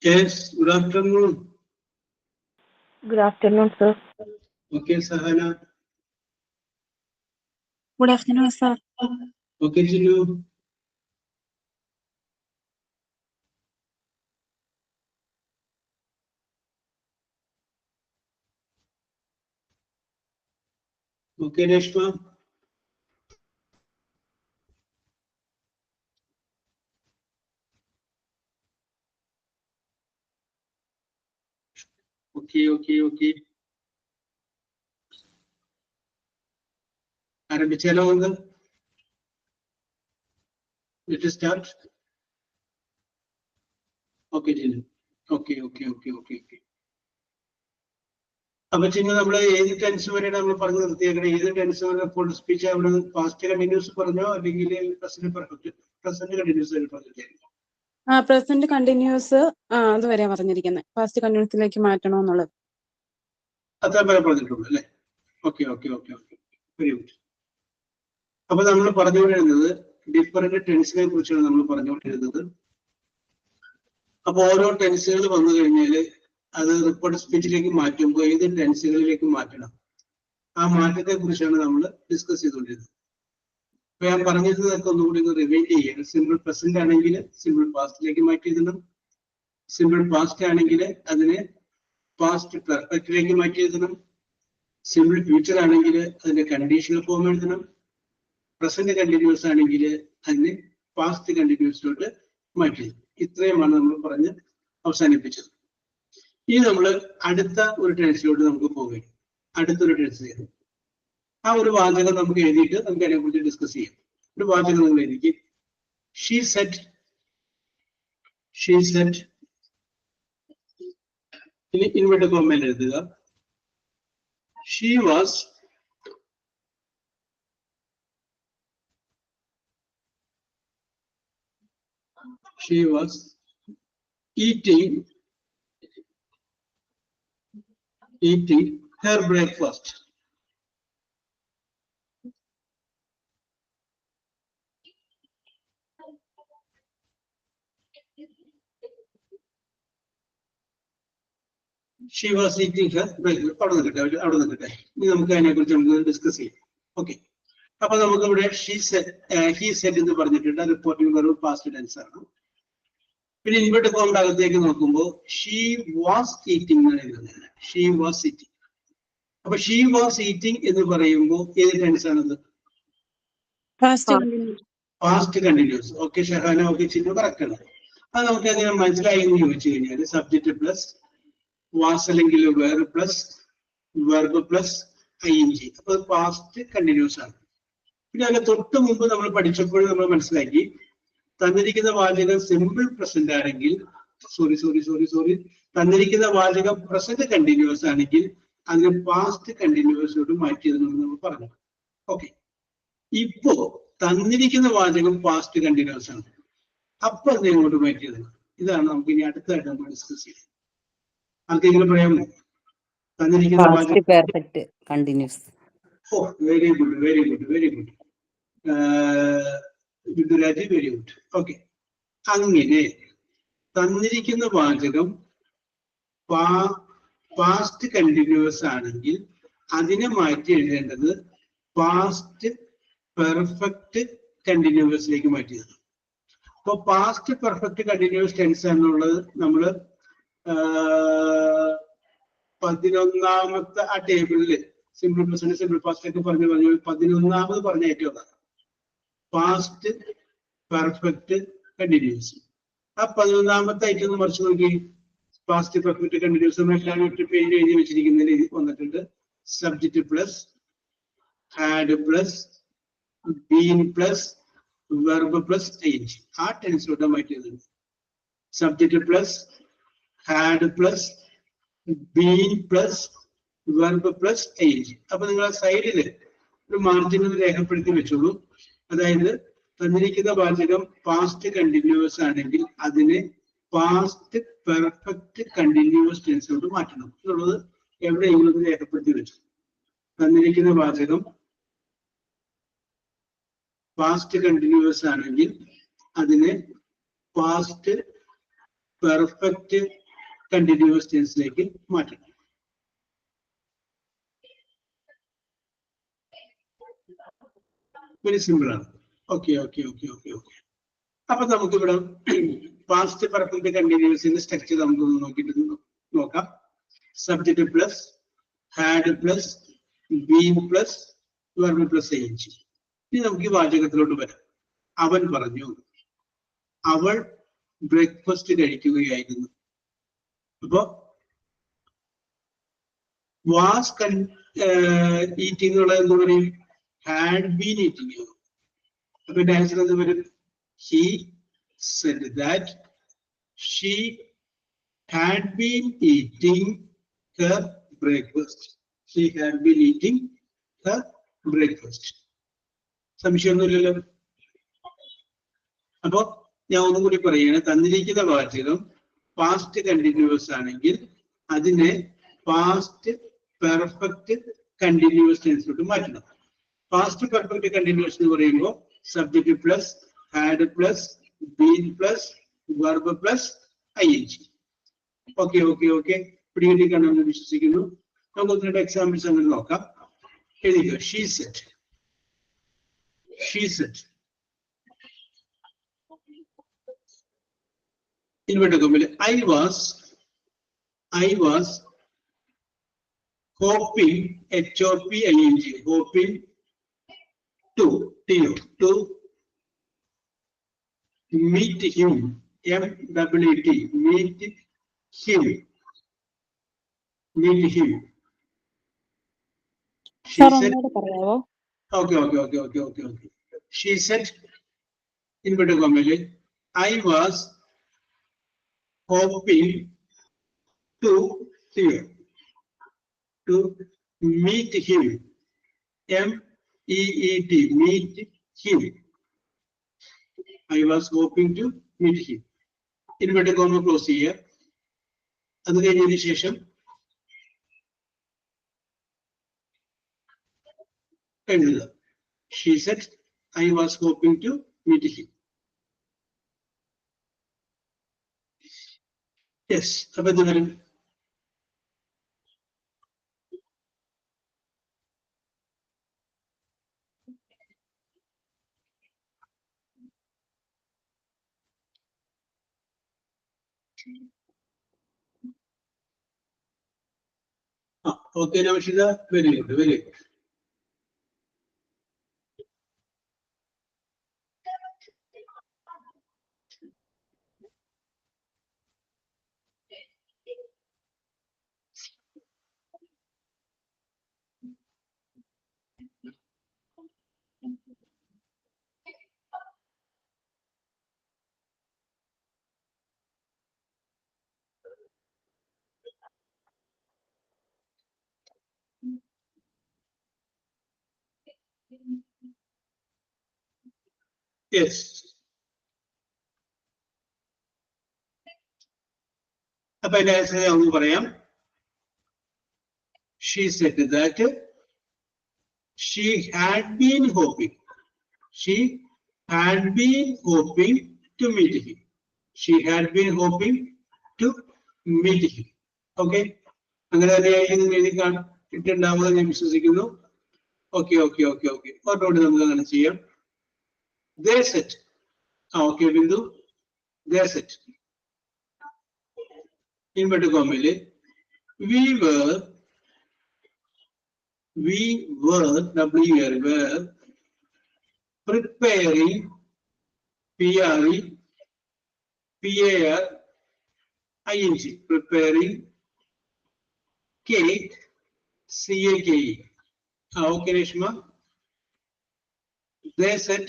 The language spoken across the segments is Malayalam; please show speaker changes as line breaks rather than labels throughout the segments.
Yes, good afternoon.
Good afternoon, sir.
Okay, Sahana.
Good afternoon, sir.
Okay, Jinu. Okay, Reshma. Okay. ആരംഭിച്ചാലോ നമുക്ക്? Let us start. Okay, Jinu. Okay. അപ്പൊ ചിന്നു നമ്മൾ ഏത് ടെൻസ് വരെയാണ് നമ്മൾ പറഞ്ഞു നിർത്തിയേക്കണേ? ഏത് ടെൻസ് വരെ ഫുൾ സ്പീച്ച് അവിടെ പാസ്റ്റ് കണ്ടിന്യൂസ് പറഞ്ഞോ അല്ലെങ്കിൽ പ്രസന്റ് കണ്ടിന്യൂസ് വരെ പറഞ്ഞിട്ടായിരുന്നു?
പ്രസന്റ് കണ്ടിന്യൂസ് അതുവരെ പറഞ്ഞിരിക്കുന്നത്. പാസ്റ്റ് കണ്ടിന്യൂസിലേക്ക് മാറ്റണമെന്നുള്ളത്
അത്ര വരെ പറഞ്ഞിട്ടുള്ളൂ അല്ലേ? ഓക്കെ. Very good. അപ്പൊ നമ്മൾ പറഞ്ഞുകൊണ്ടിരുന്നത് ഡിഫറെന്റ് ടെൻസിനെ കുറിച്ചാണ് നമ്മൾ പറഞ്ഞുകൊണ്ടിരുന്നത്. അപ്പൊ ഓരോ ടെൻസുകൾ വന്നു കഴിഞ്ഞാൽ അത് റിപ്പോർട്ട് സ്പീച്ചിലേക്ക് മാറ്റുമ്പോൾ ഏത് ടെൻസുകളിലേക്ക് മാറ്റണം, ആ മാറ്റത്തെ കുറിച്ചാണ് നമ്മൾ ഡിസ്കസ് ചെയ്തുകൊണ്ടിരുന്നത്. അപ്പൊ ഞാൻ പറഞ്ഞിരുന്നതൊക്കെ ഒന്നുകൂടി ഒന്ന് റിവൈൻഡ് ചെയ്യണം. സിമ്പിൾ പ്രസന്റ് ആണെങ്കിൽ സിമ്പിൾ പാസ്റ്റിലേക്ക് മാറ്റി എഴുതണം. സിമ്പിൾ പാസ്റ്റ് ആണെങ്കിൽ അതിനെ പാസ്റ്റ് പെർഫെക്റ്റിലേക്ക് മാറ്റി എഴുതണം. സിമ്പിൾ ഫ്യൂച്ചർ ആണെങ്കിൽ അതിന്റെ കണ്ടീഷണൽ ഫോം എഴുതണം. പ്രസന്റ് കണ്ടിന്യൂസ് ആണെങ്കിൽ അതിനെ പാസ്റ്റ് കണ്ടിന്യൂസിലോട്ട് മാറ്റി. ഇത്രയുമാണ് നമ്മൾ പറഞ്ഞ് അവസാനിപ്പിച്ചത്. ഇനി നമ്മൾ അടുത്ത ഒരു ടെൻസിലോട്ട് നമുക്ക് പോവുകയും അടുത്തൊരു ടെൻസ് ചെയ്യും. ആ ഒരു വാചകം നമുക്ക് എഴുതിയിട്ട് നമുക്ക് അതിനെ കുറിച്ച് ഡിസ്കസ് ചെയ്യാം. ഒരു വാചകം നമ്മൾ എഴുതി. ഷീ സെറ്റ് ഇനി ഇൻവെർട്ടഡ് കോമയിൽ എഴുതുക. She was eating her breakfast. She was eating her breakfast. അവിടെ നിൽക്കട്ടെ. ഇനി നമുക്ക് അതിനെ കുറിച്ച് നമുക്ക് ഡിസ്കസ് ചെയ്യാം. ഓക്കെ. അപ്പൊ നമുക്ക് ഇവിടെ he said എന്ന് പറഞ്ഞിട്ടുണ്ട്. റിപ്പോർട്ടിംഗ് വെറും പാസ്റ്റ് ടെൻസ് ആണ്. പിന്നെ ഇൻവെർട്ടഡ് കോമിന്റെ അകത്തേക്ക് നോക്കുമ്പോൾ ഷീ വാസ് ഈറ്റിംഗ് എന്നാണ് എഴുതുന്നത്. She was eating. അപ്പൊ ഷീ വാസ് ഈറ്റിംഗ് എന്ന് പറയുമ്പോൾ ഏത് ടെൻസ് ആണത്? Past continuous. Okay Shahana, okay Chinnu, correct ആണ്. അത് നമുക്ക് എങ്ങനെ മനസ്സിലായി എന്ന് ചോദിച്ചു കഴിഞ്ഞാൽ സബ്ജക്റ്റ് പ്ലസ് വാസ് അല്ലെങ്കിൽ verb plus verb plus ing. അപ്പൊ പാസ്റ്റ് കണ്ടിന്യൂസ് ആണ്. പിന്നെ അതിന് തൊട്ട് മുമ്പ് നമ്മൾ പഠിച്ചപ്പോൾ നമ്മൾ മനസ്സിലാക്കി തന്നിരിക്കുന്ന വാചകം സിമ്പിൾ പ്രസന്റ് ആണെങ്കിൽ തന്നിരിക്കുന്ന വാചകം പ്രസന്റ് കണ്ടിന്യൂസ് ആണെങ്കിൽ അതിന് പാസ്റ്റ് കണ്ടിന്യൂസിലോട്ട് മാറ്റിയതെന്ന് നമ്മൾ പറഞ്ഞു. ഓക്കെ, ഇപ്പോ തന്നിരിക്കുന്ന വാചകം പാസ്റ്റ് കണ്ടിന്യൂസ് ആണ്, അപ്പൊ അത് എങ്ങോട്ട് മാറ്റിയത്? ഇതാണ് നമുക്ക് ഇനി അടുത്തായിട്ട് നമ്മൾ ഡിസ്കസ് ചെയ്യുന്നത്. ആർക്കെങ്കിലും പറയാമോ? തന്നിരിക്കുന്ന വാചകം
perfect continuous.
Oh, very good, very good, very good. Viduraj, very good. Okay, അങ്ങനെ തന്നിരിക്കുന്ന വാചകം പാസ്റ്റ് കണ്ടിന്യൂസ് ആണെങ്കിൽ അതിനെ മാറ്റി എഴുതേണ്ടത് പാസ്റ്റ് പെർഫെക്റ്റ് കണ്ടിന്യൂസിലേക്ക് മാറ്റിയത്. അപ്പൊ പാസ്റ്റ് പെർഫെക്റ്റ് കണ്ടിന്യൂസ് ടെൻസ് എന്നുള്ളത് നമ്മൾ 11ാമത്തെ ആ ടേബിളില് സിമ്പിൾ പ്രസന്റ് സിമ്പിൾ പാസ്റ്റ് ഒക്കെ പറഞ്ഞു 11ാമത് പറഞ്ഞ ഏറ്റവും പാസ്റ്റ് പെർഫെക്റ്റ് കണ്ടിന്യൂസ്. ആ 11ാമത്തെ ഐറ്റം ഒന്ന് മറിച്ച് നോക്കി. പാസ്റ്റ് പെർഫെക്റ്റ് കണ്ടിന്യൂസ് എല്ലാവരും പേര് എഴുതി വെച്ചിരിക്കുന്നതിൽ വന്നിട്ടുണ്ട്. Subject plus had plus been plus verb plus ING. ആ ടെൻസിലോട്ട് മാറ്റിയതുണ്ട്. Subject plus had plus been plus verb plus ING. അപ്പൊ നിങ്ങൾ ആ സൈഡില് ഒരു മാർജിൻ രേഖപ്പെടുത്തി വെച്ചോളൂ. അതായത് തന്നിരിക്കുന്ന വാചകം പാസ്റ്റ് കണ്ടിന്യൂസ് ആണെങ്കിൽ അതിനെ പാസ്റ്റ് പെർഫെക്റ്റ് കണ്ടിന്യൂസ് ടെൻസിലോട്ട് മാറ്റണം എന്നുള്ളത് എവിടെയെങ്കിലും രേഖപ്പെടുത്തി വെച്ചു. തന്നിരിക്കുന്ന വാചകം പാസ്റ്റ് കണ്ടിന്യൂസ് ആണെങ്കിൽ അതിനെ പാസ്റ്റ് പെർഫെക്റ്റ് കണ്ടിന്യൂസ് ടെൻസിലേക്ക് മാറ്റണം. വെരി സിമ്പിൾ ആണ്. Okay okay okay okay okay. അപ്പൊ നമുക്ക് ഇവിടെ പാസ്റ്റ് പെർഫെക്റ്റ് കണ്ടിന്യൂസിന്റെ സ്ട്രക്ചർ നമുക്ക് നോക്കിയിട്ട് നോക്കാം. Subject plus had plus been plus verb plus ING. ഇനി നമുക്ക് ഈ വാചകത്തിലോട്ട് വരാം. അവൻ പറഞ്ഞു, അവൾ ബ്രേക്ക്ഫാസ്റ്റ് കഴിക്കുകയായിരുന്നു. അപ്പൊ വാസ് ഈറ്റിംഗ് എന്നുള്ളത് എന്താ പറയും? Had been eating. അപ്പൊ എന്റെ ആൻസർ എന്ത് വരും? He said that she had been eating her breakfast. She had been eating her breakfast. സംശയമൊന്നുമില്ലല്ലോ. അപ്പൊ ഞാൻ ഒന്നും കൂടി പറയുകയാണ്. തന്നിരിക്കുന്ന വാചകം പാസ്റ്റ് കണ്ടിന്യൂസ് ആണെങ്കിൽ അതിനെ പാസ്റ്റ് പെർഫെക്റ്റ് കണ്ടിന്യൂസ് ടെൻസിലോട്ട് മാറ്റണം. പാസ്റ്റ് പെർഫെക്റ്റ് കണ്ടിന്യൂസ് എന്ന് പറയുമ്പോൾ subject plus had plus been plus verb plus ING. Okay okay okay, പിടികിട്ടി കാണുമെന്ന് വിശ്വസിക്കുന്നു. നമുക്ക് ഒന്ന് രണ്ട് എക്സാമ്പിൾസ് അങ്ങനെ നോക്കാം. എഴുതിക്കോ. She said, she said. Inverted കോമയിൽ I was hoping, HOPING, hoping to meet him, MEET, meet him. She said, okay. She said, inverted comma, I was hoping to meet him, MEET, meet him. I was hoping to meet him. Inverted comma close here. അത് കഴിഞ്ഞതിന് ശേഷം എഴുതുക. She said, I was hoping to meet him. Yes, അപ്പൊ എന്ത് വരും? Okay Naushitha, very good, very good. Yes. അപ്പൊ എന്റെ ആൻസർ ഒന്ന് പറയാം. She said that she had been hoping. She had been hoping to meet him. She had been hoping to meet him. Okay. അങ്ങനെ തന്നെയായി എഴുതി ഇട്ടുണ്ടാവുമെന്ന് ഞാൻ വിശ്വസിക്കുന്നു. ഓക്കെ ഓക്കെ ഓക്കെ ഓക്കെ ഒന്നോട് നമുക്ക് അങ്ങനെ ചെയ്യാം. They said. Okay Bindu. They said. Inverted കോമയില് we were preparing PREPARING preparing cake CAKE. Okay Reshma. They said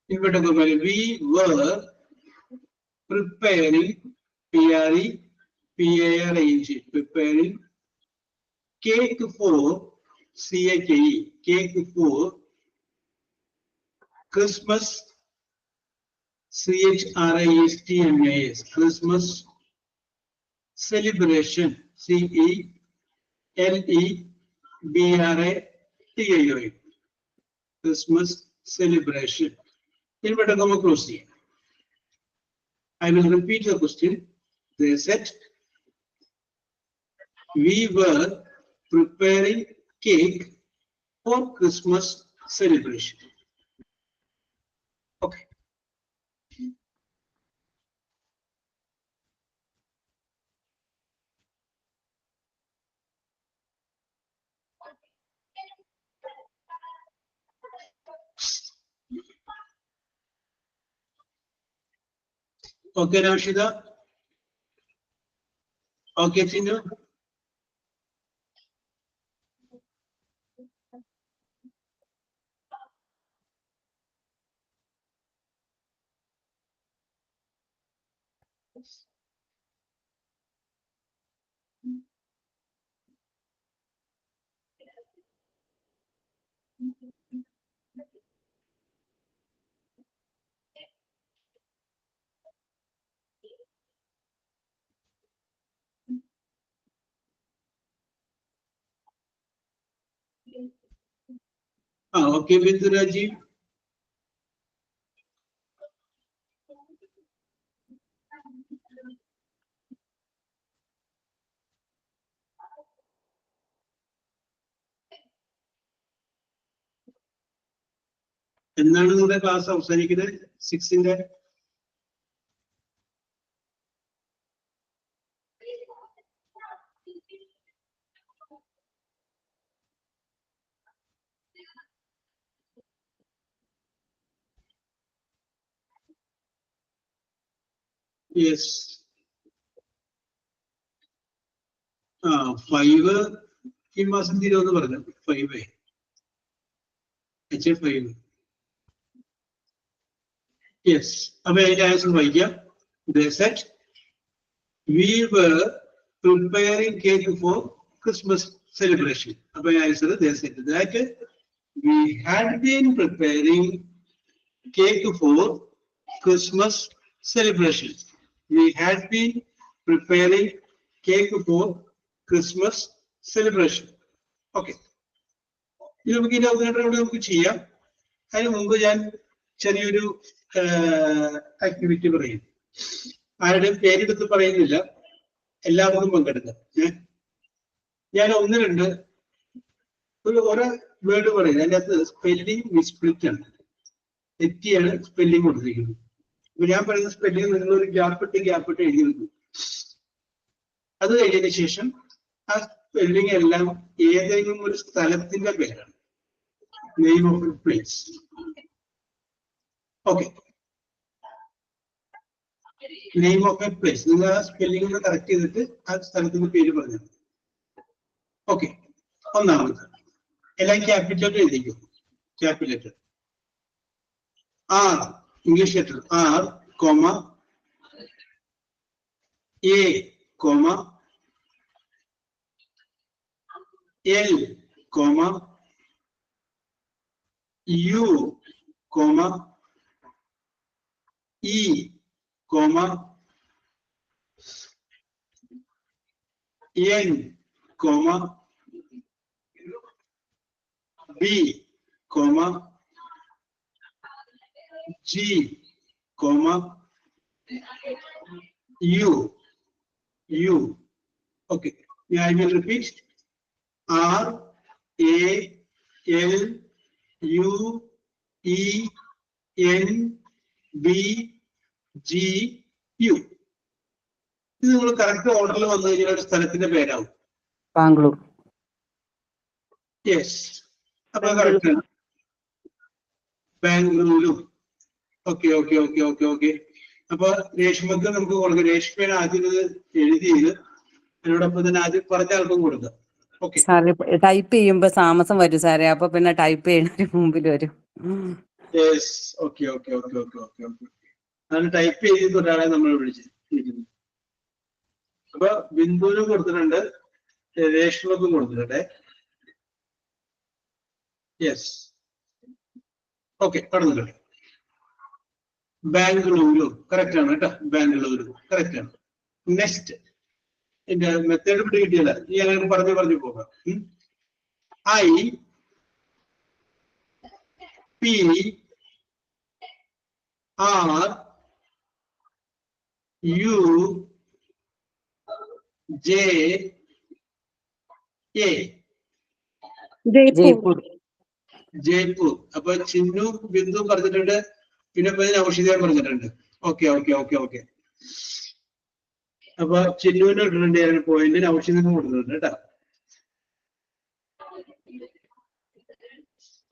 inverted comma we were preparing PREPARING preparing cake for CAKE cake for Christmas CHRISTMAS Christmas celebration CELEBRATION Christmas celebration. Inverted comma close here. I will repeat the question. They said we were preparing cake for Christmas celebration. Okay. Okay, Rashida. Okay, Tinu. Okay, Bindu Rajiv. എന്നാണ് നിങ്ങളുടെ ക്ലാസ് അവസാനിക്കുന്നത് 6ന്റെ? യെസ്. 5 ഈ മാസം തീരുമെന്ന് പറഞ്ഞു. 5 5. യെസ്. അപ്പൊ അതിന്റെ ആൻസർ വായിക്കാം. They said we were preparing cake for Christmas celebration. അപ്പൊ answer they said that we had been preparing cake for Christmas celebration. We had been preparing cake for Christmas celebration. Okay. ഇത് നമുക്ക് ഇനി നമുക്ക് ചെയ്യാം. അതിന് മുമ്പ് ഞാൻ ചെറിയൊരു ആക്ടിവിറ്റി പറയും. ആരുടെയും പേരെടുത്ത് പറയുന്നില്ല, എല്ലാവർക്കും പങ്കെടുക്കാം. ഞാൻ 1-2 ഒരു വേർഡ് പറയും. അതിൻ്റെ അകത്ത് സ്പെല്ലിംഗ് മിസ്പ്ലിറ്റ് ആണ്, തെറ്റിയാണ് സ്പെല്ലിംഗ് കൊടുത്തിരിക്കുന്നത്. അപ്പൊ ഞാൻ പറയുന്ന സ്പെല്ലിംഗ് നിങ്ങൾ ഒരു ഗ്യാപ്പിട്ട് എഴുതി വെക്കും. അത് കഴിഞ്ഞതിന് ശേഷം ആ സ്പെല്ലിംഗ് എല്ലാം ഏതെങ്കിലും ഒരു സ്ഥലത്തിന്റെ പേരാണ്, name of A place. Okay, name of A place. നിങ്ങൾ ആ സ്പെല്ലിംഗ് കറക്റ്റ് ചെയ്തിട്ട് ആ സ്ഥലത്തിന്റെ പേര് പറഞ്ഞു. ഓക്കെ, ഒന്നാമത് എല്ലാം ക്യാപിറ്റൽ ലെറ്റർ എഴുതിക്കും. Capital letter R, English letter R, comma A, comma L, comma U, comma, E, comma, N, comma, B, comma, G, comma, U. Okay. I will repeat. R, A, L, U, E, N, B, G, U. ഇത് നിങ്ങൾ കറക്റ്റ് ഓർഡറിൽ വന്നു കഴിഞ്ഞാൽ ഒരു സ്ഥലത്തിന്റെ പേരാവും.
ബാംഗ്ലൂർ.
യെസ്, അപ്പൊ കറക്റ്റ് ആണ്. Bengaluru. Okay okay okay okay okay. അപ്പൊ രേഷ്മക്ക് നമുക്ക് കൊടുക്കാം. രേഷ്മയാണ് ആദ്യം ഇത് എഴുതിയത്. അതിനോടൊപ്പം തന്നെ ആദ്യം പറഞ്ഞ ആൾക്കും കൊടുക്കാം. ഓക്കെ
സാറേ ടൈപ്പ് ചെയ്യുമ്പോ താമസം വരും സാറേ, അപ്പൊ പിന്നെ ടൈപ്പ് ചെയ്യുന്നതിന് മുമ്പിൽ വരും.
Yes, okay okay okay okay okay okay. അങ്ങനെ ടൈപ്പ് ചെയ്തിട്ട് ഒരാളെ നമ്മൾ വിളിക്കുന്നു. അപ്പൊ ബിന്ദുവിനും കൊടുത്തിട്ടുണ്ട്, രേഷ്മക്കും കൊടുത്തിട്ടുണ്ട്. യെസ്, ഓക്കെ, കടന്നിട്ടുണ്ട്. ബാംഗ്ലൂരു കറക്റ്റ് ആണ് കേട്ടോ. ബാംഗ്ലൂരു കറക്റ്റ് ആണ്. നെക്സ്റ്റ് എന്റെ മെത്തേഡ് പിടി കിട്ടിയല്ല, ഈ അങ്ങനെ പറഞ്ഞു പോകാം. I, P, R, U, J, A.
Jaipur.
Jaipur. അപ്പൊ ചിന്നു ബിന്ദു പറഞ്ഞിട്ടുണ്ട്, പിന്നെ ഔഷധ പറഞ്ഞിട്ടുണ്ട്. Okay okay okay okay. അപ്പൊ ചിന്നുവിന് ഇട്ടിട്ടുണ്ട് പോയിന്റ്, ഔഷധം കൊടുത്തിട്ടുണ്ട് കേട്ടോ.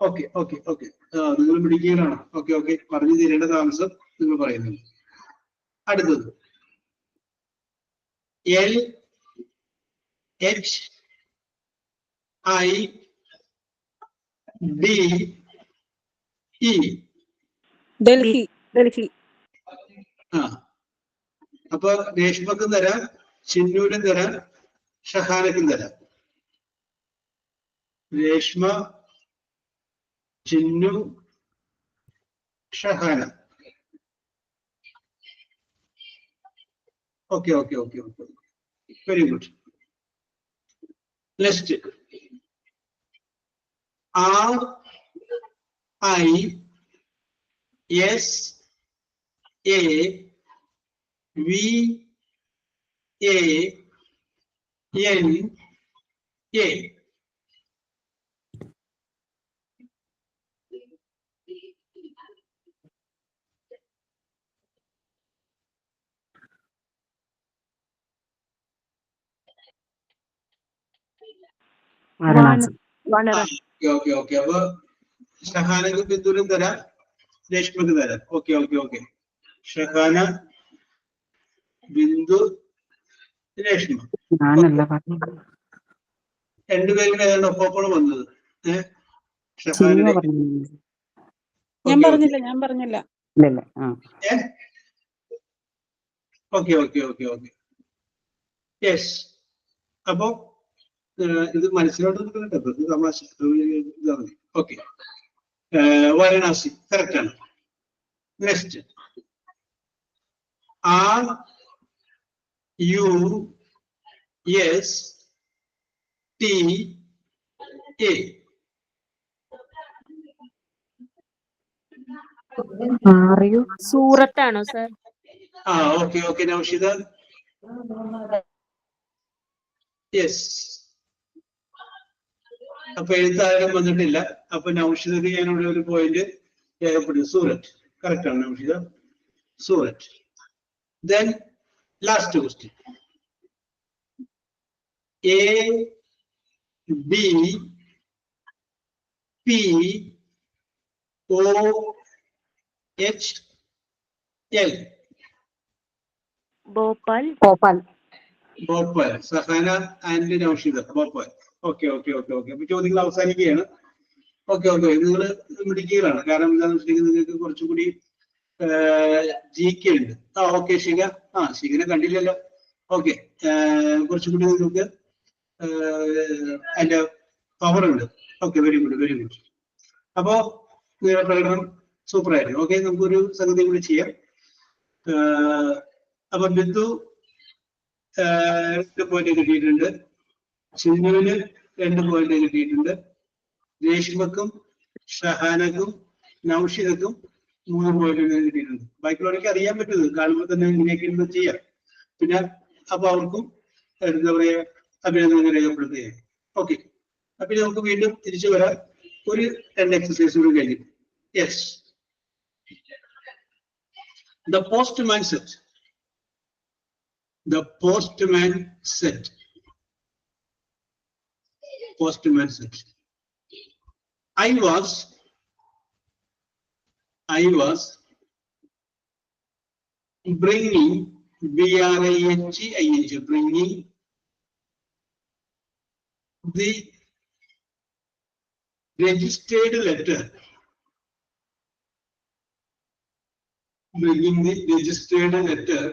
Okay okay okay. നിങ്ങൾ പിടിക്കുകയാണോ? ഓക്കെ ഓക്കെ, പറഞ്ഞു തീരേണ്ട താമസം നിങ്ങൾ പറയുന്നുണ്ട്. അടുത്തത് L, H, I, D, E.
Delhi.
ആ, അപ്പൊ രേഷ്മക്കും തരാം, ചിന്നൂരും തരാം, ഷഹാനക്കും തരാം. Reshma, Chinnu, Shahana. Okay okay okay okay, very good. Next R, I, S, A, V, A, N, A. Okay okay. അപ്പൊ ഷഹാനക്ക് ബിന്ദുവിനും തരാം, രേഷ്മക്ക് തരാം. Okay okay okay. Shahana, Bindu, Reshma. രണ്ടുപേരും ഏതാണ്ട് ഒപ്പം വന്നത്. ഷഹാന.
ഞാൻ പറഞ്ഞില്ല.
Okay okay okay okay. Yes. അപ്പൊ ഇത് മനസ്സിലോട്ട് തമാശ ഇതാണ്. ഓക്കെ, വാരണാസി കറക്റ്റ് ആണ്. Next R, U, S, T, A.
സൂറത്താണോ sir?
Okay okay. Naushida. Yes. അപ്പൊ എഴുത്താരും വന്നിട്ടില്ല. അപ്പൊ നൗഷിദക്ക് ഞാനിവിടെ ഒരു പോയിന്റ് രേഖപ്പെടും. സൂറത്ത് കറക്റ്റ് ആണ് Naushida, Surat. Then last question. A, B, P, O, H, L.
Bhopal.
Bhopal. Sahana and Naushida. Bhopal. Okay okay okay okay. അപ്പൊ ചോദ്യങ്ങൾ അവസാനിക്കുകയാണ്. Okay okay. നിങ്ങൾ മിടുക്കികളാണ്. കാരണം എന്താണെന്ന് വെച്ചിട്ടുണ്ടെങ്കിൽ നിങ്ങൾക്ക് കുറച്ചും കൂടി GK ഉണ്ട്. ഓക്കെ ശിഖ. ശിഖനെ കണ്ടില്ലല്ലോ. ഓക്കെ, കുറച്ചും കൂടി നിങ്ങൾക്ക് അതിന്റെ പവർ ഉണ്ട്. Okay, very good very good. അപ്പോ നിങ്ങളുടെ പ്രകടനം സൂപ്പർ ആയിരുന്നു. ഓക്കെ, നമുക്കൊരു സംഗതി കൂടി ചെയ്യാം. അപ്പൊ ബിന്ദു 2 പോയിന്റ് കിട്ടിയിട്ടുണ്ട്, ചിന്നുവിന് 2 പോയിന്റ് കിട്ടിയിട്ടുണ്ട്, രേഷ്മക്കും ഷഹാനക്കും നൗഷിദക്കും 3 പോയിന്റ് കിട്ടിയിട്ടുണ്ട്. ബാക്കിയുള്ളവർക്ക് അറിയാൻ പറ്റുന്നത് കാണുമ്പോൾ തന്നെ ഇങ്ങനെയൊക്കെ ചെയ്യാം. പിന്നെ അപ്പൊ അവർക്കും എന്താ പറയാ അഭിനന്ദനം രേഖപ്പെടുത്തുകയാണ്. ഓക്കെ, അപ്പൊ നമുക്ക് വീണ്ടും തിരിച്ചു വരാം. ഒരു 2 എക്സസൈസ് കൂടി കഴിഞ്ഞു. Yes, the postman said. The postman said. Postman said. I was bringing bringing the registered letter. Bringing the registered letter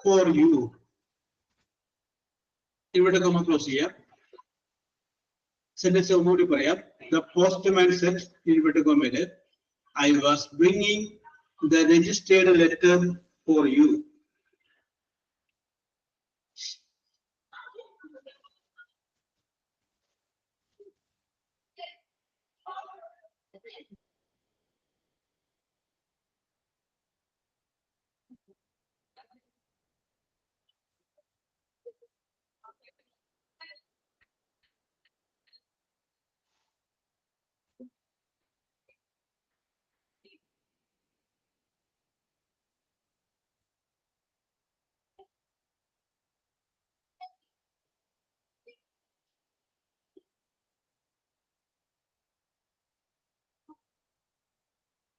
for you. ഇവിടെ നമ്മൾ ക്ലോസ് ചെയ്യാം. സെന്റൻസ് ഒന്നുകൂടി പറയാം. The postman said, ഇവിടെ comment, I was bringing the registered letter for you.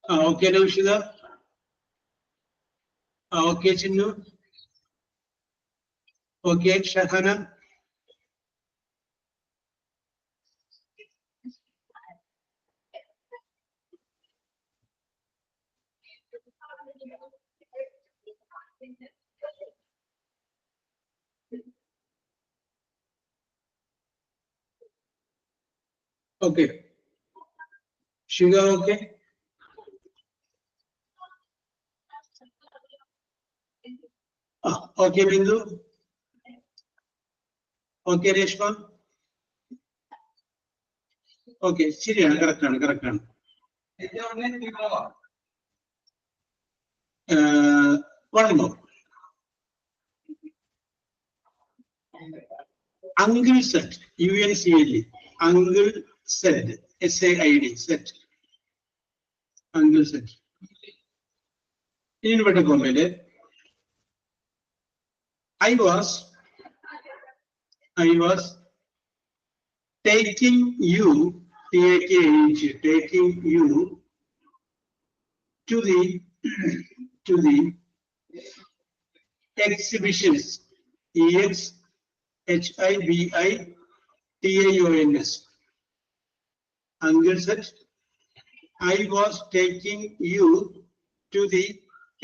Okay, Naushida. Okay, Chinnu. Okay, Shahana. Okay. Shiga, okay. Okay, Bindu. Okay, Reshma. Okay, ശരിയാണ്, correct ആണ്. One more. Uncle said, UNCLE. Uncle said, SAID, said. Uncle said. In what a comment, I was taking you to the exhibitions. EXHIBITAONS. Uncle said, I was taking you to the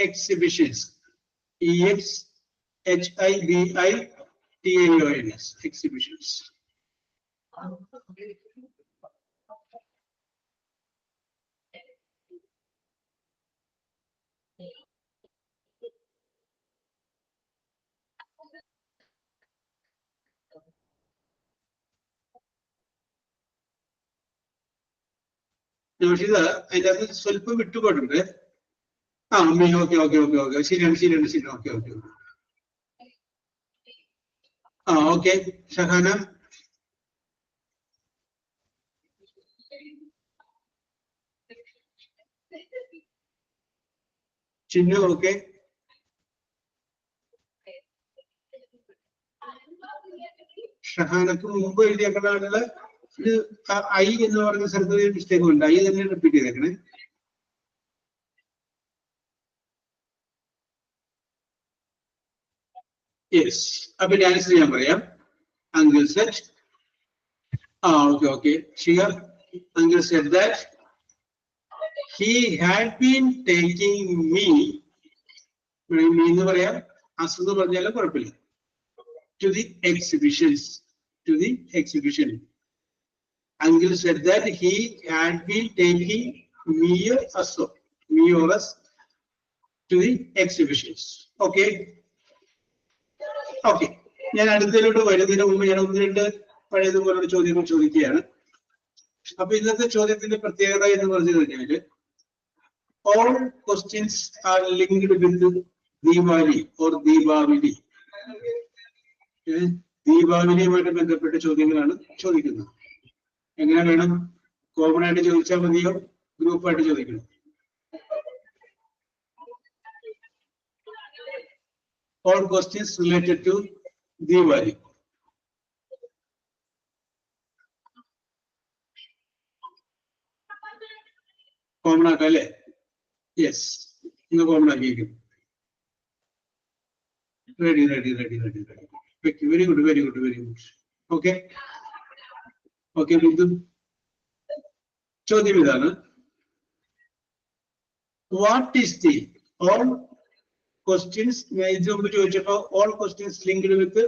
exhibitions. EXHIBITAONS. Exhibitions. Naushida, അതിനകത്ത് സ്വല്പം വിട്ടുപോയിട്ടുണ്ട്. ഓക്കെ ശരിയാണ്. ഓക്കെ, ഷഹാന. ചിന്നു, ഓക്കെ. ഷഹാനക്ക് മുമ്പ് എഴുതിയേക്കണ ഇത് ഐ എന്ന് പറയുന്ന സ്ഥലത്ത് മിസ്റ്റേക്ക് ഉണ്ട്. ഐ തന്നെ റിപ്പീറ്റ് ചെയ്തേക്കണേ. യെസ്, അപ്പൊ ആൻസർ ഞാൻ പറയാം. Uncle said, okay. Shiga, Uncle said that he had been taking me എന്ന് പറയാം, അസുഖ പറഞ്ഞാലും കുഴപ്പമില്ല, to the exhibition. Uncle said that he had been taking me or us to the exhibitions. Okay. Okay. ഞാൻ അടുത്തതിലോട്ട് വരുന്നതിന് മുമ്പ് ഞാൻ ഒന്ന് രണ്ട് പഴയതുപോലുള്ള ചോദ്യങ്ങൾ ചോദിക്കുകയാണ്. അപ്പൊ ഇന്നത്തെ ചോദ്യത്തിന്റെ പ്രത്യേകത എന്ന് പറഞ്ഞു കഴിഞ്ഞാല് all questions are linked with Diwali or Deepavali. ദീപാവലിയുമായിട്ട് ബന്ധപ്പെട്ട ചോദ്യങ്ങളാണ് ചോദിക്കുന്നത്. എങ്ങനെ വേണം? കോമൺ ആയിട്ട് ചോദിച്ചാൽ മതിയോ ഗ്രൂപ്പായിട്ട് ചോദിക്കണം? All questions related to Diwali. Common ആക്കാം അല്ലേ? യെസ്, ഇന്ന് കോമൺ ആക്കിയിരിക്കും. Ready. Very good. Okay Bindu, ചോദ്യം ഇതാണ്. What is the all questions? ഇത് മുമ്പ് ചോദിച്ചപ്പോ all questions linked with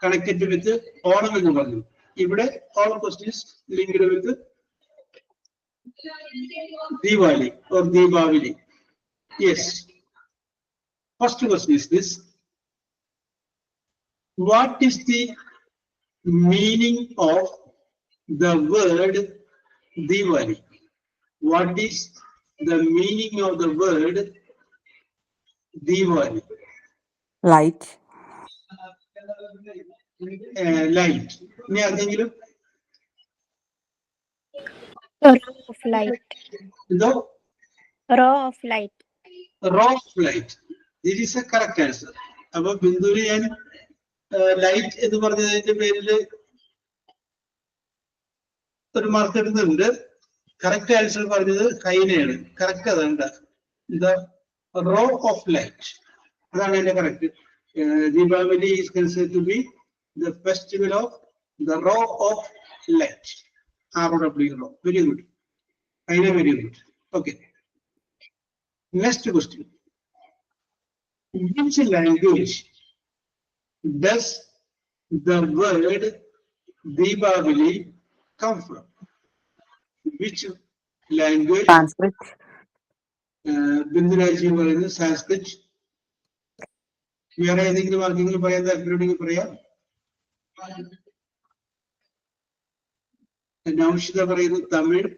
connected with Onam എന്ന് പറഞ്ഞു. ഇവിടെ all questions linked with Diwali or Deepavali. Yes. First question is this. What is the meaning of the word Diwali? What is the meaning of the word Diwali?
Light.
Light. May I think you?
Raw of light.
No.
Raw of light.
Raw of light. This is a correct answer. അപ്പൊ ബിന്ദുവിന് ഞാൻ ലൈറ്റ് എന്ന് പറഞ്ഞതിന്റെ പേരില് ഒരു മാർക്ക് ഇടുന്നുണ്ട്. കറക്റ്റ് ആൻസർ പറഞ്ഞത് ഹൈനയാണ്. കറക്റ്റ് അതാണ്. ദ റോ ഓഫ് ലൈറ്റ്, അതാണ് എന്റെ correct. Deepavali is considered to be the festival of the row of light. ROW. Very good. Very good. Okay. Next question. Which language does the word Deepavali come from? Which language?
Sanskrit.
Binduraji പറയുന്നത് Sanskrit. വേറെ ഏതെങ്കിലും ആർക്കെങ്കിലും പറയാൻ താല്പര്യമുണ്ടെങ്കിൽ പറയാം. നൗഷിത പറയുന്നു തമിഴ്.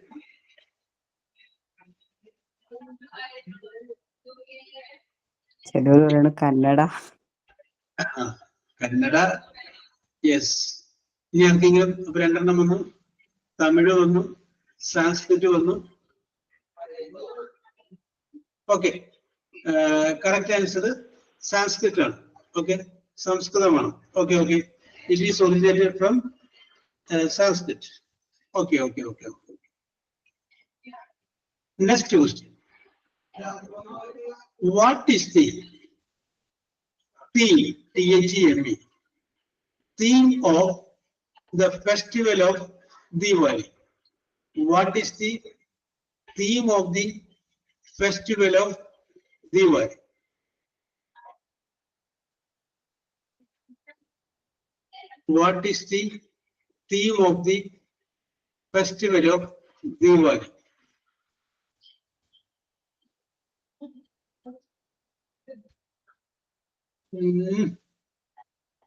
ചിലർ പറയണ കന്നഡ.
കന്നഡ. യെസ്. ഇനി ആർക്കെങ്കിലും ഇപ്പൊ രണ്ടെണ്ണം വന്നു. തമിഴ് വന്നു, സാൻസ്ക്രിറ്റ് വന്നു. ഓക്കെ, കറക്റ്റ് ആൻസർ സാൻസ്ക്രിറ്റ് ആണ്. ഓക്കെ, സംസ്കൃതമാണ്. Okay. It is originated from Sanskrit. Okay. Next question. What is the theme, theme of the festival of Diwali? What is the theme of the festival of Diwali? What is the theme of the festival of Diwali?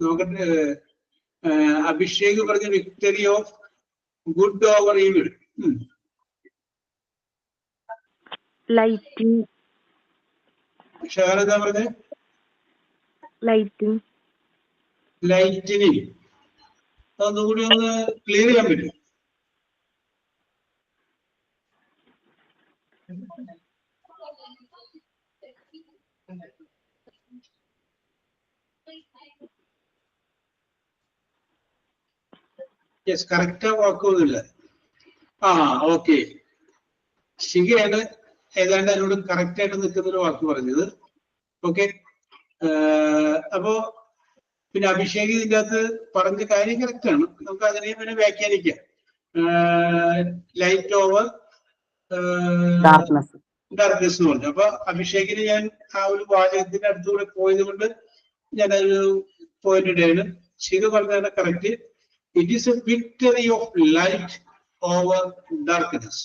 നോക്കട്ടെ. അഭിഷേക് പറഞ്ഞ victory of good over evil.
Lighting.
Sharada പറഞ്ഞ
Lighting.
ലൈറ്റിനിങ്. അതൊന്നുകൂടി ഒന്ന് ക്ലിയർ ചെയ്യാൻ പറ്റും? യെസ്, കറക്റ്റ് വാക്കൊന്നുമില്ല. ഓക്കെ. ശിഖയാണ് ഏതാണ്ട് അതിനോട് കറക്റ്റ് ആയിട്ട് നിൽക്കുന്ന ഒരു വാക്ക് പറഞ്ഞത്. ഓക്കെ. അപ്പോ പിന്നെ അഭിഷേക് ഇതിൻ്റെ അകത്ത് പറഞ്ഞ കാര്യം കറക്റ്റ് ആണ്. നമുക്ക് അതിനെയും പിന്നെ വ്യാഖ്യാനിക്കാം. ലൈറ്റ് ഓവർ ഡാർക്ക്നെസ് എന്ന് പറഞ്ഞു. അപ്പൊ അഭിഷേകിന് ഞാൻ ആ ഒരു വാചകത്തിന്റെ അടുത്തുകൂടെ പോയത് കൊണ്ട് ഞാൻ ഒരു പോയിന്റ് ഇടുകയാണ്. ശിഖ പറഞ്ഞതാണ് correct. It is A victory of light over darkness.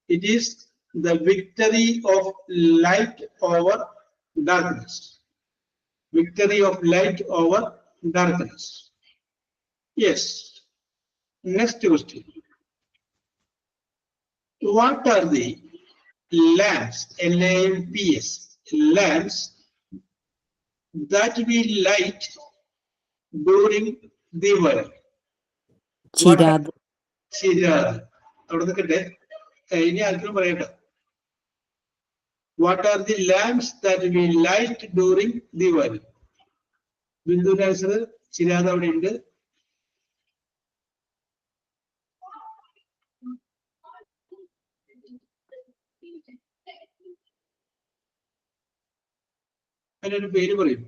It is the victory of light over darkness. Victory of light over darkness. Yes. Next question. What are the lamps, LAMPs, lamps that we light during Diwali?
ചിരാത്.
ചിരാത്. അവിടെ നിൽക്കട്ടെ, ഇനി ആർക്കും പറയട്ടെ. What are the lamps that we light during Diwali? ബിന്ദുവിന്റെ ആൻസർ ചിരാത് അവിടെ ഉണ്ട്. അതിനൊരു പേര് പറയും.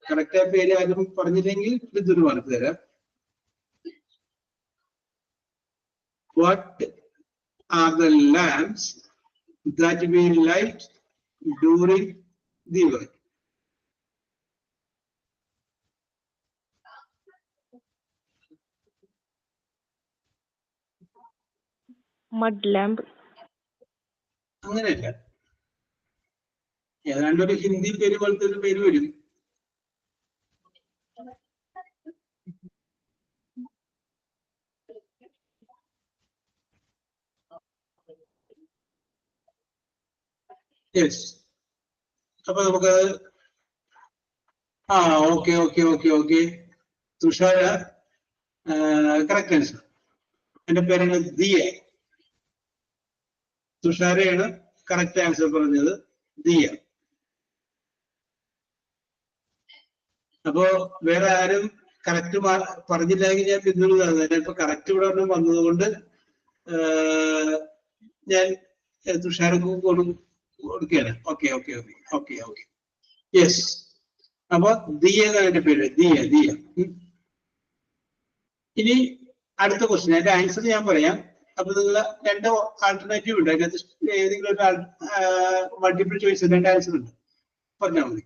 കറക്റ്റായ പേര് ആരും പറഞ്ഞില്ലെങ്കിൽ ബിന്ദുവിന് പറഞ്ഞു തരാം. What are the lamps that we light during Diwali?
Mud lamp.
അങ്ങനെയല്ല, ഏതാണ്ട് ഒരു ഹിന്ദി പേര് പോലത്തെ ഒരു പേര് വരും. യെസ്. അപ്പൊ നമുക്ക് ഓക്കെ തുഷാര കറക്റ്റ് ആൻസർ. എന്റെ പേരാണ് ദിയ. തുഷാരയാണ് കറക്റ്റ് ആൻസർ പറഞ്ഞത്, ദിയ. അപ്പോ വേറെ ആരും കറക്റ്റ് പറഞ്ഞില്ലെങ്കിൽ ഞാൻ പിന്തുണ ഇപ്പൊ കറക്റ്റ് ഇവിടെ വന്നത് കൊണ്ട് ഞാൻ തുഷാരക്ക് കൊടുക്കുകയാണ്. ഓക്കെ. യെസ്. അപ്പൊ ദിയ എന്നാണ് എന്റെ പേര്, ദിയ. ഇനി അടുത്ത ക്വസ്റ്റ്യൻ, അതിന്റെ ആൻസർ ഞാൻ പറയാം. അപ്പൊ നിങ്ങൾ രണ്ട് ആൾട്ടർനേറ്റീവ് ഉണ്ട്, അതിനകത്ത് ഏതെങ്കിലും ഒരു മൾട്ടിപ്പിൾ ചോയ്സ് രണ്ട് ആൻസർ ഉണ്ട്, പറഞ്ഞാൽ മതി.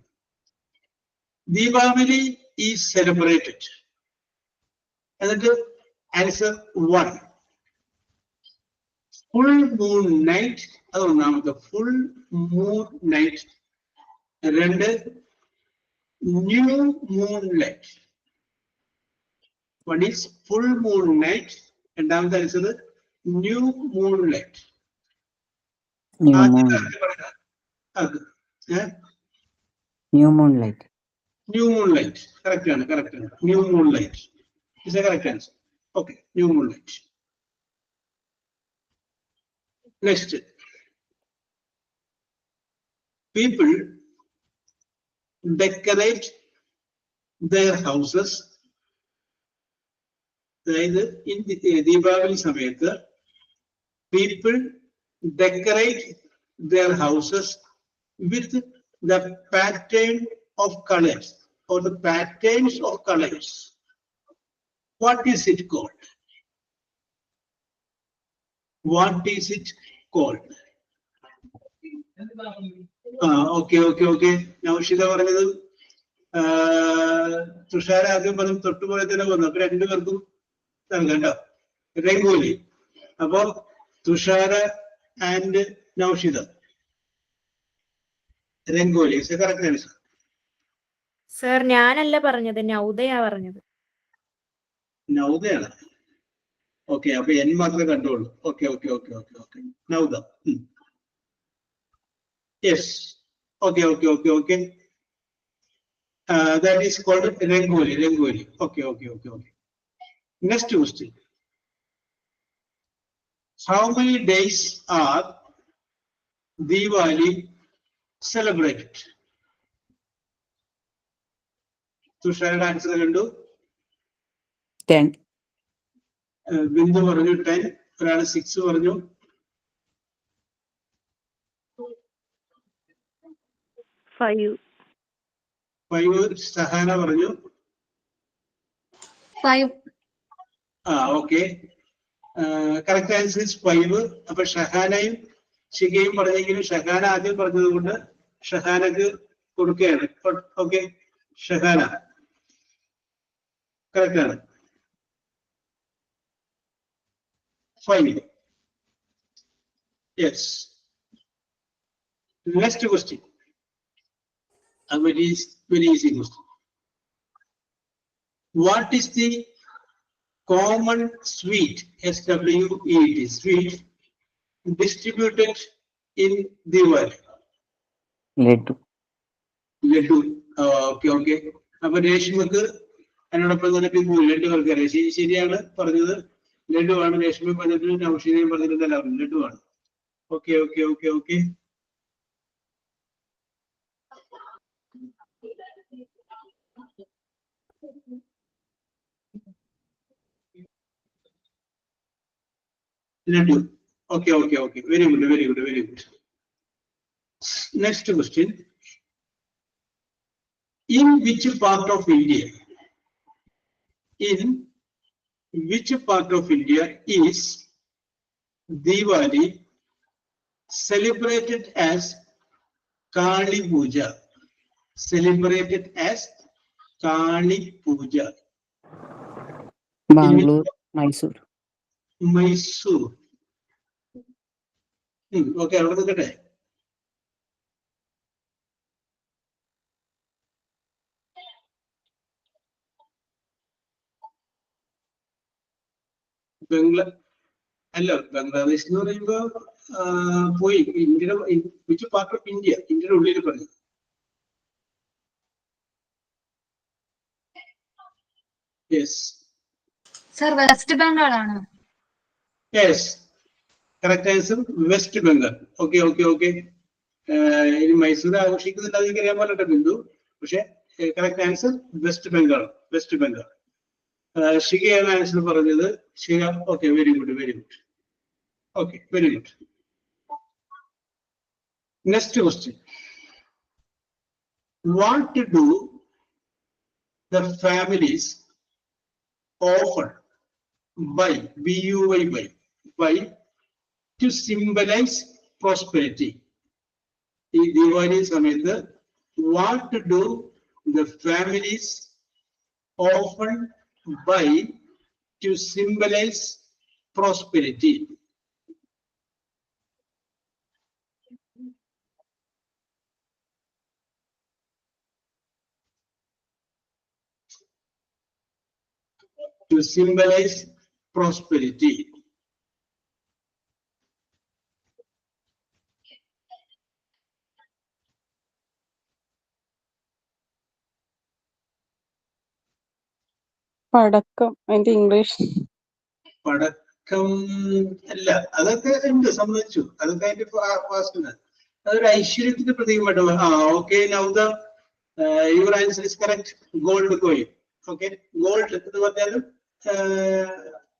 Deepavali is celebrated. എന്നിട്ട് ആൻസർ 1 ഫുൾ മൂൺ നൈറ്റ്, അത് ഒന്നാമത്തെ full moon night. 2 new moon light. 1 is full moon night, രണ്ടാമത്തെ answer new moon light.
New moon light.
New moon light correct ആണ്. New moon light is a correct answer. Okay, new moon light. Next, people decorate their houses. അതായത് ദീപാവലി സമയത്ത് people decorate their houses with the pattern of colors or the patterns of colors. What is it called? Okay. Naushitha പറഞ്ഞത് തുഷാര ആദ്യം പറഞ്ഞു, തൊട്ടുപോലെ തന്നെ വന്നു. അപ്പൊ രണ്ടുപേർക്കും നൽകണ്ട. രംഗോലി. അപ്പൊ Thushara and Naushitha, rangoli is a correct answer.
Sir ഞാനല്ല പറഞ്ഞത്, നൗദയാ പറഞ്ഞത്.
നൗദയാണ്. ഓക്കെ, അപ്പൊ എൻ മാത്രമേ കണ്ടുള്ളൂ. Okay. Nauda. Yes. Okay. That is called Rangoli. Okay. Next question. How many days are Diwali celebrated? തുഷാരയുടെ ആൻസർ കണ്ടു.
10.
ബിന്ദു പറഞ്ഞു 10. ഒരാള് 6 പറഞ്ഞു.
5.
സഹാന പറഞ്ഞു
5.
ഓക്കെ. Correct answer is 5. അപ്പൊ ഷഹാനയും ഷികയും പറഞ്ഞെങ്കിലും ഷഹാന ആദ്യം പറഞ്ഞത് കൊണ്ട് ഷഹാനക്ക് കൊടുക്കുകയാണ്. ഓക്കെ, ഷഹാന കറക്റ്റ് ആണ്. Fine. Yes. Next question. Very easy question. What is the common sweet, SWEET, sweet distributed in Diwali?
Laddu.
Laddu. Okay. അപ്പൊ രേഷ്മക്ക് എന്നോടൊപ്പം തന്നെ ലഡു ആൾക്കാരെ ശരിയാണ് പറഞ്ഞത്. ലഡു ആണ്. രേഷ്മ പറഞ്ഞിട്ട് നൗഷീനയും പറഞ്ഞിട്ട് എല്ലാവരും ലഡു ആണ്. Okay. Ladu. Okay. Very good. Next question. In which part of India is Diwali celebrated as Kali Puja?
Bangalore, Mysore.
Mysore. Okay, അവിടെ നിൽക്കട്ടെ. ബംഗ്ലാദേശ് എന്ന് പറയുമ്പോ പോയി ഇന്ത്യയുടെ വിച്ച് പാർട്ട് ഓഫ് ഇന്ത്യയുടെ ഉള്ളിൽ പറഞ്ഞു. യെസ്
സർ, വെസ്റ്റ് ബംഗാൾ ആണ്.
Yes, correct answer West Bengal. Okay. ഇനി മൈസൂർ ആഘോഷിക്കുന്നില്ല അതെനിക്ക് അറിയാൻ പാടില്ല ബിന്ദു, പക്ഷെ കറക്റ്റ് ആൻസർ വെസ്റ്റ് ബംഗാൾ. ഷികയാണ് ആൻസർ പറഞ്ഞത്. Shika. Okay, very good. Okay, very good. Next question. What do the families often by to symbolize prosperity? In Diwali samayathu what do the families often buy to symbolize prosperity? To symbolize prosperity.
പടക്കം. അതിന്റെ ഇംഗ്ലീഷ്
പടക്കം അല്ല, അതൊക്കെ ഉണ്ട്, സമ്മതിച്ചു. അതൊക്കെ അതിന്റെ ഫാസ്റ്റ്. അതൊരു ഐശ്വര്യത്തിന്റെ പ്രതീകമായിട്ട്. Okay, Nauda your answer is correct. Gold coin. Okay, gold എന്ന് പറഞ്ഞാലും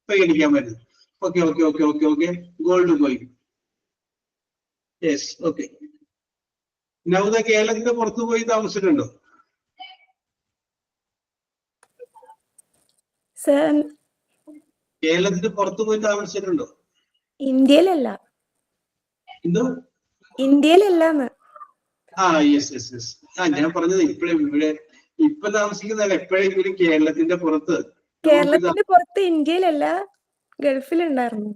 പരിഗണിക്കാൻ പറ്റും. Okay. Gold coin. Yes. Okay. Nauda കേരളത്തിന്റെ പുറത്തു പോയി താമസിച്ചിട്ടുണ്ടോ?
സർ,
കേരളത്തിന്റെ പുറത്തു പോയി താമസിച്ചിട്ടുണ്ടോ?
ഇന്ത്യയിലല്ല.
എന്തോ?
ഇന്ത്യയിലല്ലാന്ന്.
യെസ്. ഞാൻ പറഞ്ഞത് ഇവിടെ ഇപ്പൊ താമസിക്കുന്നതല്ല, എപ്പോഴെങ്കിലും കേരളത്തിന്റെ പുറത്ത്.
കേരളത്തിന്റെ പുറത്ത്, ഇന്ത്യയിലല്ല, ഗൾഫിലുണ്ടായിരുന്നു.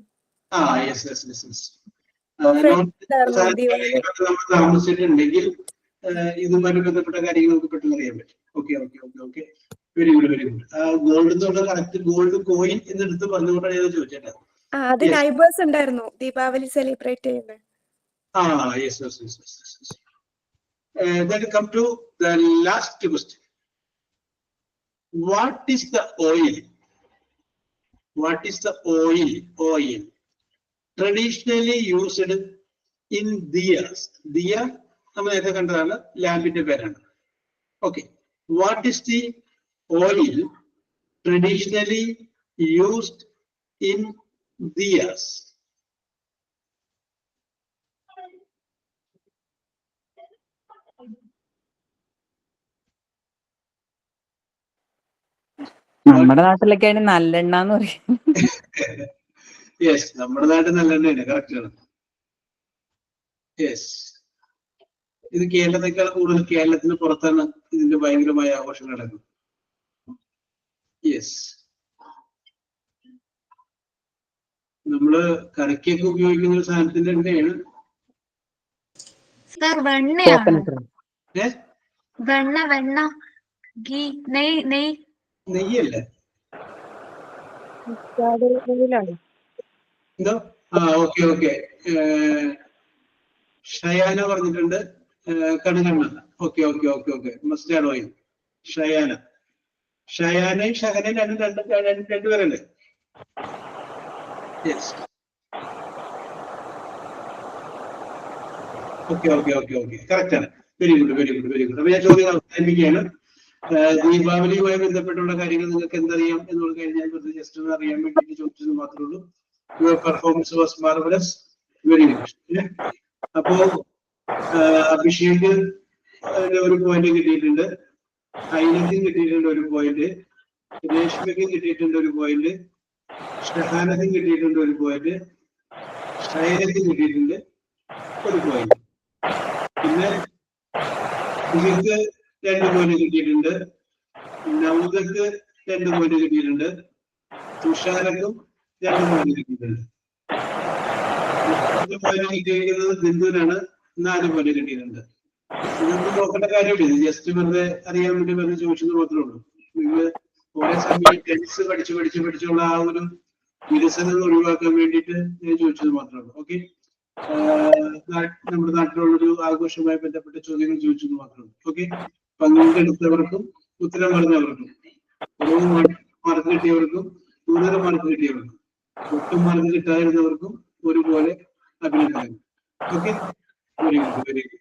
യെസ്. താമസിച്ചിട്ടുണ്ടെങ്കിൽ ഇതുമായി ബന്ധപ്പെട്ട കാര്യങ്ങൾ നമുക്ക് പെട്ടെന്ന് അറിയാൻ പറ്റും. ഓക്കെ. Very good. ഗോൾഡ് എന്നുള്ള കറക്റ്റ് ഗോൾഡ് കോയിൻ എന്നെടുത്ത് പറഞ്ഞുകൊണ്ടാണ് ഞാൻ ചോദിച്ചേട്ടാ.
അത് നൈബേഴ്സ് ഉണ്ടായിരുന്നു ദീപാവലി സെലിബ്രേറ്റ് ചെയ്യുന്നത്.
Yes. Then come to the last question. What is the oil traditionally used in diyas? Diya നമ്മൾ നേരത്തെ കണ്ടതാണ്, ലാമ്പിന്റെ പേരാണ്. Okay, what is the oil traditionally used in diyas?
നമ്മുടെ നാട്ടിലൊക്കെയാണ് നല്ലെണ്ണ എന്ന് പറയും.
യെസ്, നമ്മുടെ നാട്ടിൽ നല്ലെണ്ണയാണ്. കറക്റ്റ് ആണ്. യെസ്. ഇത് കേരളത്തെക്കാൾ കൂടുതൽ കേരളത്തിന് പുറത്താണ് ഇതിന്റെ ഭയങ്കരമായ ആഘോഷങ്ങൾ നടക്കുന്നത്. യെസ്, നമ്മള് കറിക്കൊക്കെ ഉപയോഗിക്കുന്ന ഒരു സാധനത്തിന്റെ എണ്ണയാണ്.
സർ വെണ്ണയാണ്.
ഏഹ്,
വെണ്ണ ഗീ നെയ്
നെയ്യല്ല. എന്തോ? Okay okay. ഷയാന പറഞ്ഞിട്ടുണ്ട് കടുകെണ്ണ. Okay okay okay okay. Mustard oil. ഷയാനയും ഷഹനയും രണ്ടുപേരല്ലേ? Yes. Okay okay okay okay, correct ആണ്. Very good very good very good. അപ്പൊ ഞാൻ ചോദ്യം അവസാനിപ്പിക്കുകയാണ്. ദീപാവലിയുമായി ബന്ധപ്പെട്ടുള്ള കാര്യങ്ങൾ നിങ്ങൾക്ക് എന്തറിയാം എന്നുള്ള കാര്യം ഞാൻ ജസ്റ്റ് ഒന്ന് അറിയാൻ വേണ്ടിയിട്ട് ചോദിച്ചത് മാത്രമേ ഉള്ളൂ. Your performance was marvellous. Very good. അപ്പോ അഭിഷേക് ഒരു പോയിന്റ് കിട്ടിയിട്ടുണ്ട്, ഐനക്കും കിട്ടിയിട്ടുണ്ട് ഒരു പോയിന്റ്, രേഷ്മയ്ക്കും കിട്ടിയിട്ടുണ്ട് ഒരു പോയിന്റ്, ഷഹാനക്കും കിട്ടിയിട്ടുണ്ട് ഒരു പോയിന്റ്, ഷൈനക്കും കിട്ടിയിട്ടുണ്ട് ഒരു പോയിന്റ്. പിന്നെ നിങ്ങൾക്ക് 2 പോയിന്റ് കിട്ടിയിട്ടുണ്ട്, നൗദക്ക് 2 പോയിന്റ് കിട്ടിയിട്ടുണ്ട്, തുഷാരക്കും 2 പോയിന്റ് കിട്ടിയിട്ടുണ്ട്. പോയിന്റ് കിട്ടിയിരിക്കുന്നത് ബിന്ദുവിനാണ്, 4 പോയിന്റ് കിട്ടിയിട്ടുണ്ട്. നിങ്ങൾക്ക് നോക്കേണ്ട കാര്യമില്ല, ഇത് ജസ്റ്റ് വെറുതെ അറിയാൻ വേണ്ടി വെറുതെ ചോദിച്ചത് മാത്രമേ ഉള്ളൂ. നിങ്ങൾ കുറെ സമയം ടെൻസ് പഠിച്ചുള്ള ആ ഒരു വികസനം ഒഴിവാക്കാൻ വേണ്ടിയിട്ട് ഞാൻ ചോദിച്ചത് മാത്രമേ ഉള്ളൂ. ഓക്കെ, നമ്മുടെ നാട്ടിലുള്ളൊരു ആഘോഷവുമായി ബന്ധപ്പെട്ട ചോദ്യങ്ങൾ ചോദിച്ചത് മാത്രമേ ഉള്ളൂ. ഓക്കെ, പങ്കെടുത്തവർക്കും ഉത്തരം പറഞ്ഞവർക്കും, കുറവ് മാർക്ക് കിട്ടിയവർക്കും കൂടുതൽ മാർക്ക് കിട്ടിയവർക്കും ഒട്ടും മാർക്ക് കിട്ടാതിരുന്നവർക്കും ഒരുപോലെ അഭിനന്ദനങ്ങൾ. Okay, very good very good.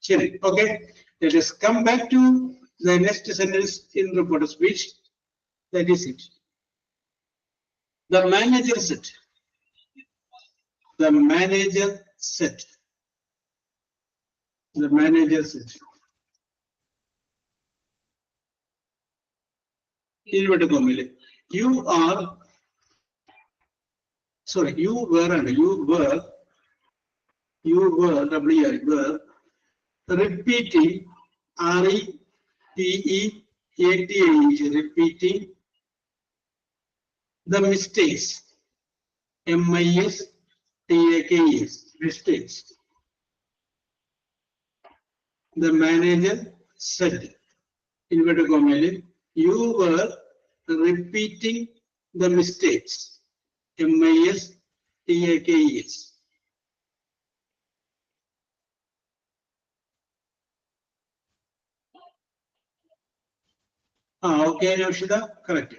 ശരി, okay. Let us come back to the next sentence in reporter speech. That is it. The manager said. The manager said. The manager said. Inverted comma. You are. Sorry, you were repeating, R-E-P-E-A-T-H, repeating the mistakes, M-I-S-T-A-K-E-S, mistakes. The manager said, inverted comma, you were repeating the mistakes, M-I-S-T-A-K-E-S. Okay, Yoshida, correct.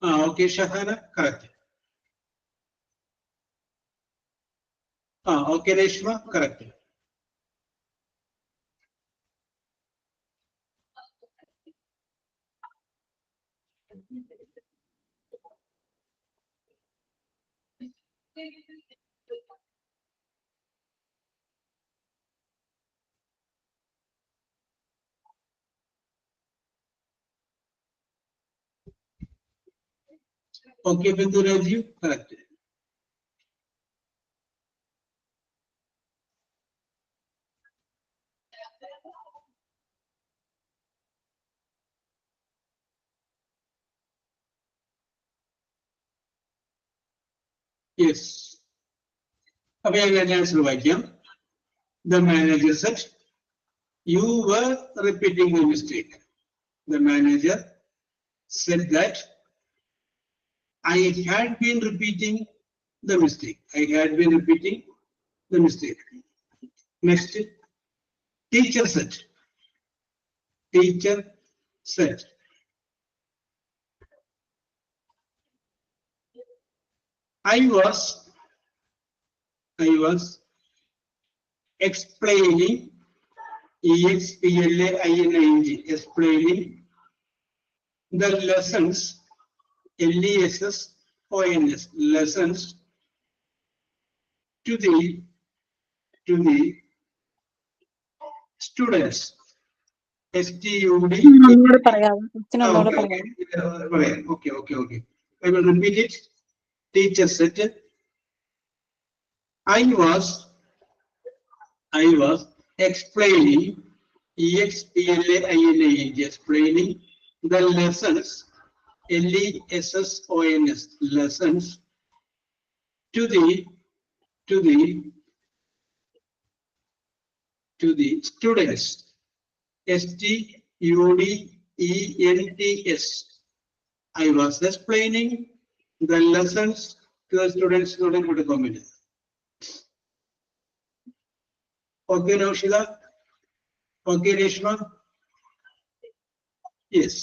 Okay, Shahana, correct. Okay, Reshma, correct. Okay, Bindu Rajiv, correct. Yes. The manager said, you were repeating the mistake. The manager said that I had been repeating the mistake. I had been repeating the mistake. Next, teacher said. Teacher said. I was explaining, E-X-P-L-A-I-N-I-N-G, explaining the lessons, L-E-S-S-O-N-S, lessons to the students. STUD.
ഒന്നുകൂടെ പറയാമോ? ക്വസ്റ്റ്യൻ ഒന്നുകൂടെ പറയാമോ?
Okay. I will repeat it. Teacher said, I was explaining, explaining the lessons, LESSONS, lessons to the students. STUDENTS. I was explaining the lessons to the students. Okay, Naushida? Okay, Reshma? Yes.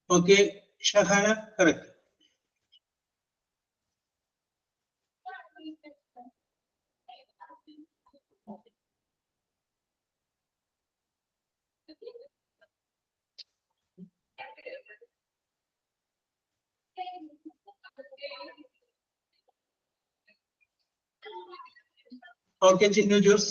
Okay, Shahana, correct. Okay, Chinnu Juice.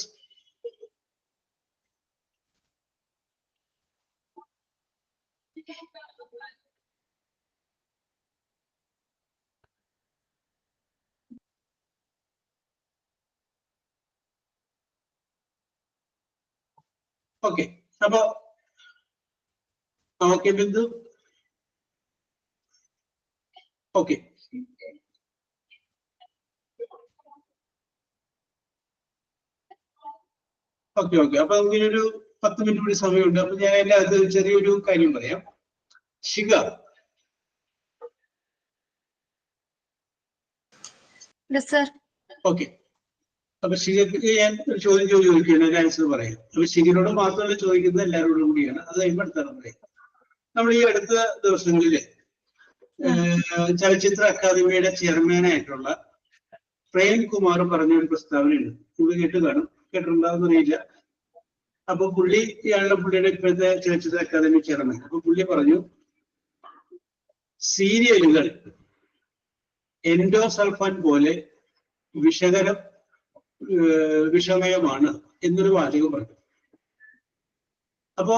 Okay, okay, Bindu. Okay. Okay. അപ്പൊ നമുക്കൊരു 10 മിനിറ്റ് കൂടി സമയമുണ്ട്. അപ്പൊ ഞാൻ അതിന്റെ അത് ചെറിയൊരു കാര്യം പറയാം. ശിഖ.
Yes, sir.
Okay. അപ്പൊ ശിഖക്ക് ഞാൻ ഒരു ചോദ്യം ചോദിക്കുകയാണ്, ഒരു ആൻസർ പറയാം. അപ്പൊ ശിഖനോട് മാത്രമല്ല ചോദിക്കുന്നത്, എല്ലാവരോടും കൂടിയാണ്. അത് കഴിയുമ്പോഴത്താണ് പറയാം. നമ്മൾ ഈ അടുത്ത ദിവസങ്ങളില് ചലച്ചിത്ര അക്കാദമിയുടെ ചെയർമാനായിട്ടുള്ള പ്രേംകുമാർ പറഞ്ഞ ഒരു പ്രസ്താവനയുണ്ട്. നിങ്ങൾ കേട്ടിട്ടുണ്ടാവുന്നറിയില്ല. അപ്പൊ പുള്ളിയുടെ ഇപ്പോഴത്തെ ചലച്ചിത്ര അക്കാദമി ചെയർമാൻ. അപ്പൊ പുള്ളി പറഞ്ഞു, സീരിയലുകൾ എൻഡോസൾഫാൻ പോലെ വിഷമയമാണ് എന്നൊരു വാചകം പറഞ്ഞു. അപ്പോ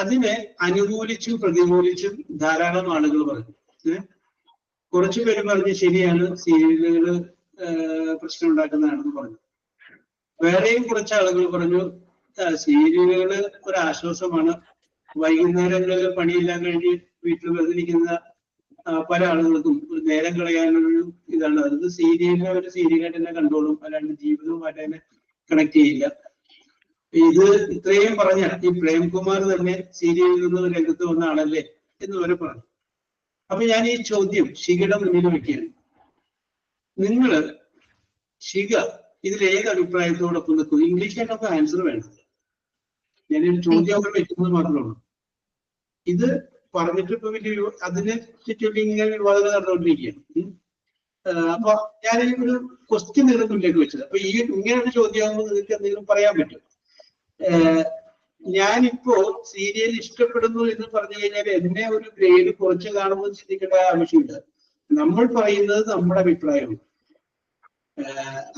അതിനെ അനുകൂലിച്ചും പ്രതികൂലിച്ചും ധാരാളം ആളുകൾ പറഞ്ഞു. കുറച്ചു പേര് പറഞ്ഞു ശരിയാണ്, സീരിയലുകൾ പ്രശ്നം ഉണ്ടാക്കുന്നതാണെന്ന് പറഞ്ഞു. വേറെയും കുറച്ച് ആളുകൾ പറഞ്ഞു സീരിയലുകൾ ഒരു ആശ്വാസമാണ്, വൈകുന്നേരങ്ങളിൽ പണിയെല്ലാം കഴിഞ്ഞ് വീട്ടിൽ വെറുതിരിക്കുന്ന പല ആളുകൾക്കും ഒരു നേരം കളയാനൊരു ഇതാണ്. അത് സീരിയലിനെ ഒരു സീരിയലായിട്ട് തന്നെ കണ്ടോളും, അല്ലാണ്ട് ജീവിതവുമായിട്ട് തന്നെ കണക്ട് ചെയ്യില്ല. ഇത് ഇത്രയും പറഞ്ഞ ഈ പ്രേംകുമാർ തന്നെ സീരിയലിൽ നിന്ന് രംഗത്ത് വന്ന ആളല്ലേ എന്ന് വരെ പറഞ്ഞു. അപ്പൊ ഞാൻ ഈ ചോദ്യം ശിഖയുടെ മുന്നിൽ വെക്കുകയാണ്. നിങ്ങള് ശിഖ ഇതിൽ ഏത് അഭിപ്രായത്തോടൊപ്പം നിൽക്കും? ഇംഗ്ലീഷിലൊക്കെ ആൻസർ വേണം. ഞാനൊരു ചോദ്യം അവിടെ വെക്കുന്നത് മാത്രമേ ഉള്ളൂ. ഇത് പറഞ്ഞിട്ട് ഇപ്പൊ വലിയൊരു അതിനെ ചുറ്റി ഇങ്ങനെ വിവാദം നടന്നുകൊണ്ടിരിക്കുകയാണ്. അപ്പൊ ഞാൻ ഒരു ക്വസ്റ്റ്യൻ നിങ്ങളുടെ മുന്നിലേക്ക് വെച്ചത്. അപ്പൊ ഈ ഇങ്ങനൊരു ചോദ്യമാകുമ്പോൾ നിങ്ങൾക്ക് എന്തെങ്കിലും പറയാൻ പറ്റും. ഞാനിപ്പോ സീരിയൽ ഇഷ്ടപ്പെടുന്നു എന്ന് പറഞ്ഞു കഴിഞ്ഞാൽ എന്നെ ഒരു ഗ്രേഡ് കുറച്ച് കാണുമ്പോൾ ചിന്തിക്കേണ്ട ആവശ്യമില്ല. നമ്മൾ പറയുന്നത് നമ്മുടെ അഭിപ്രായമാണ്,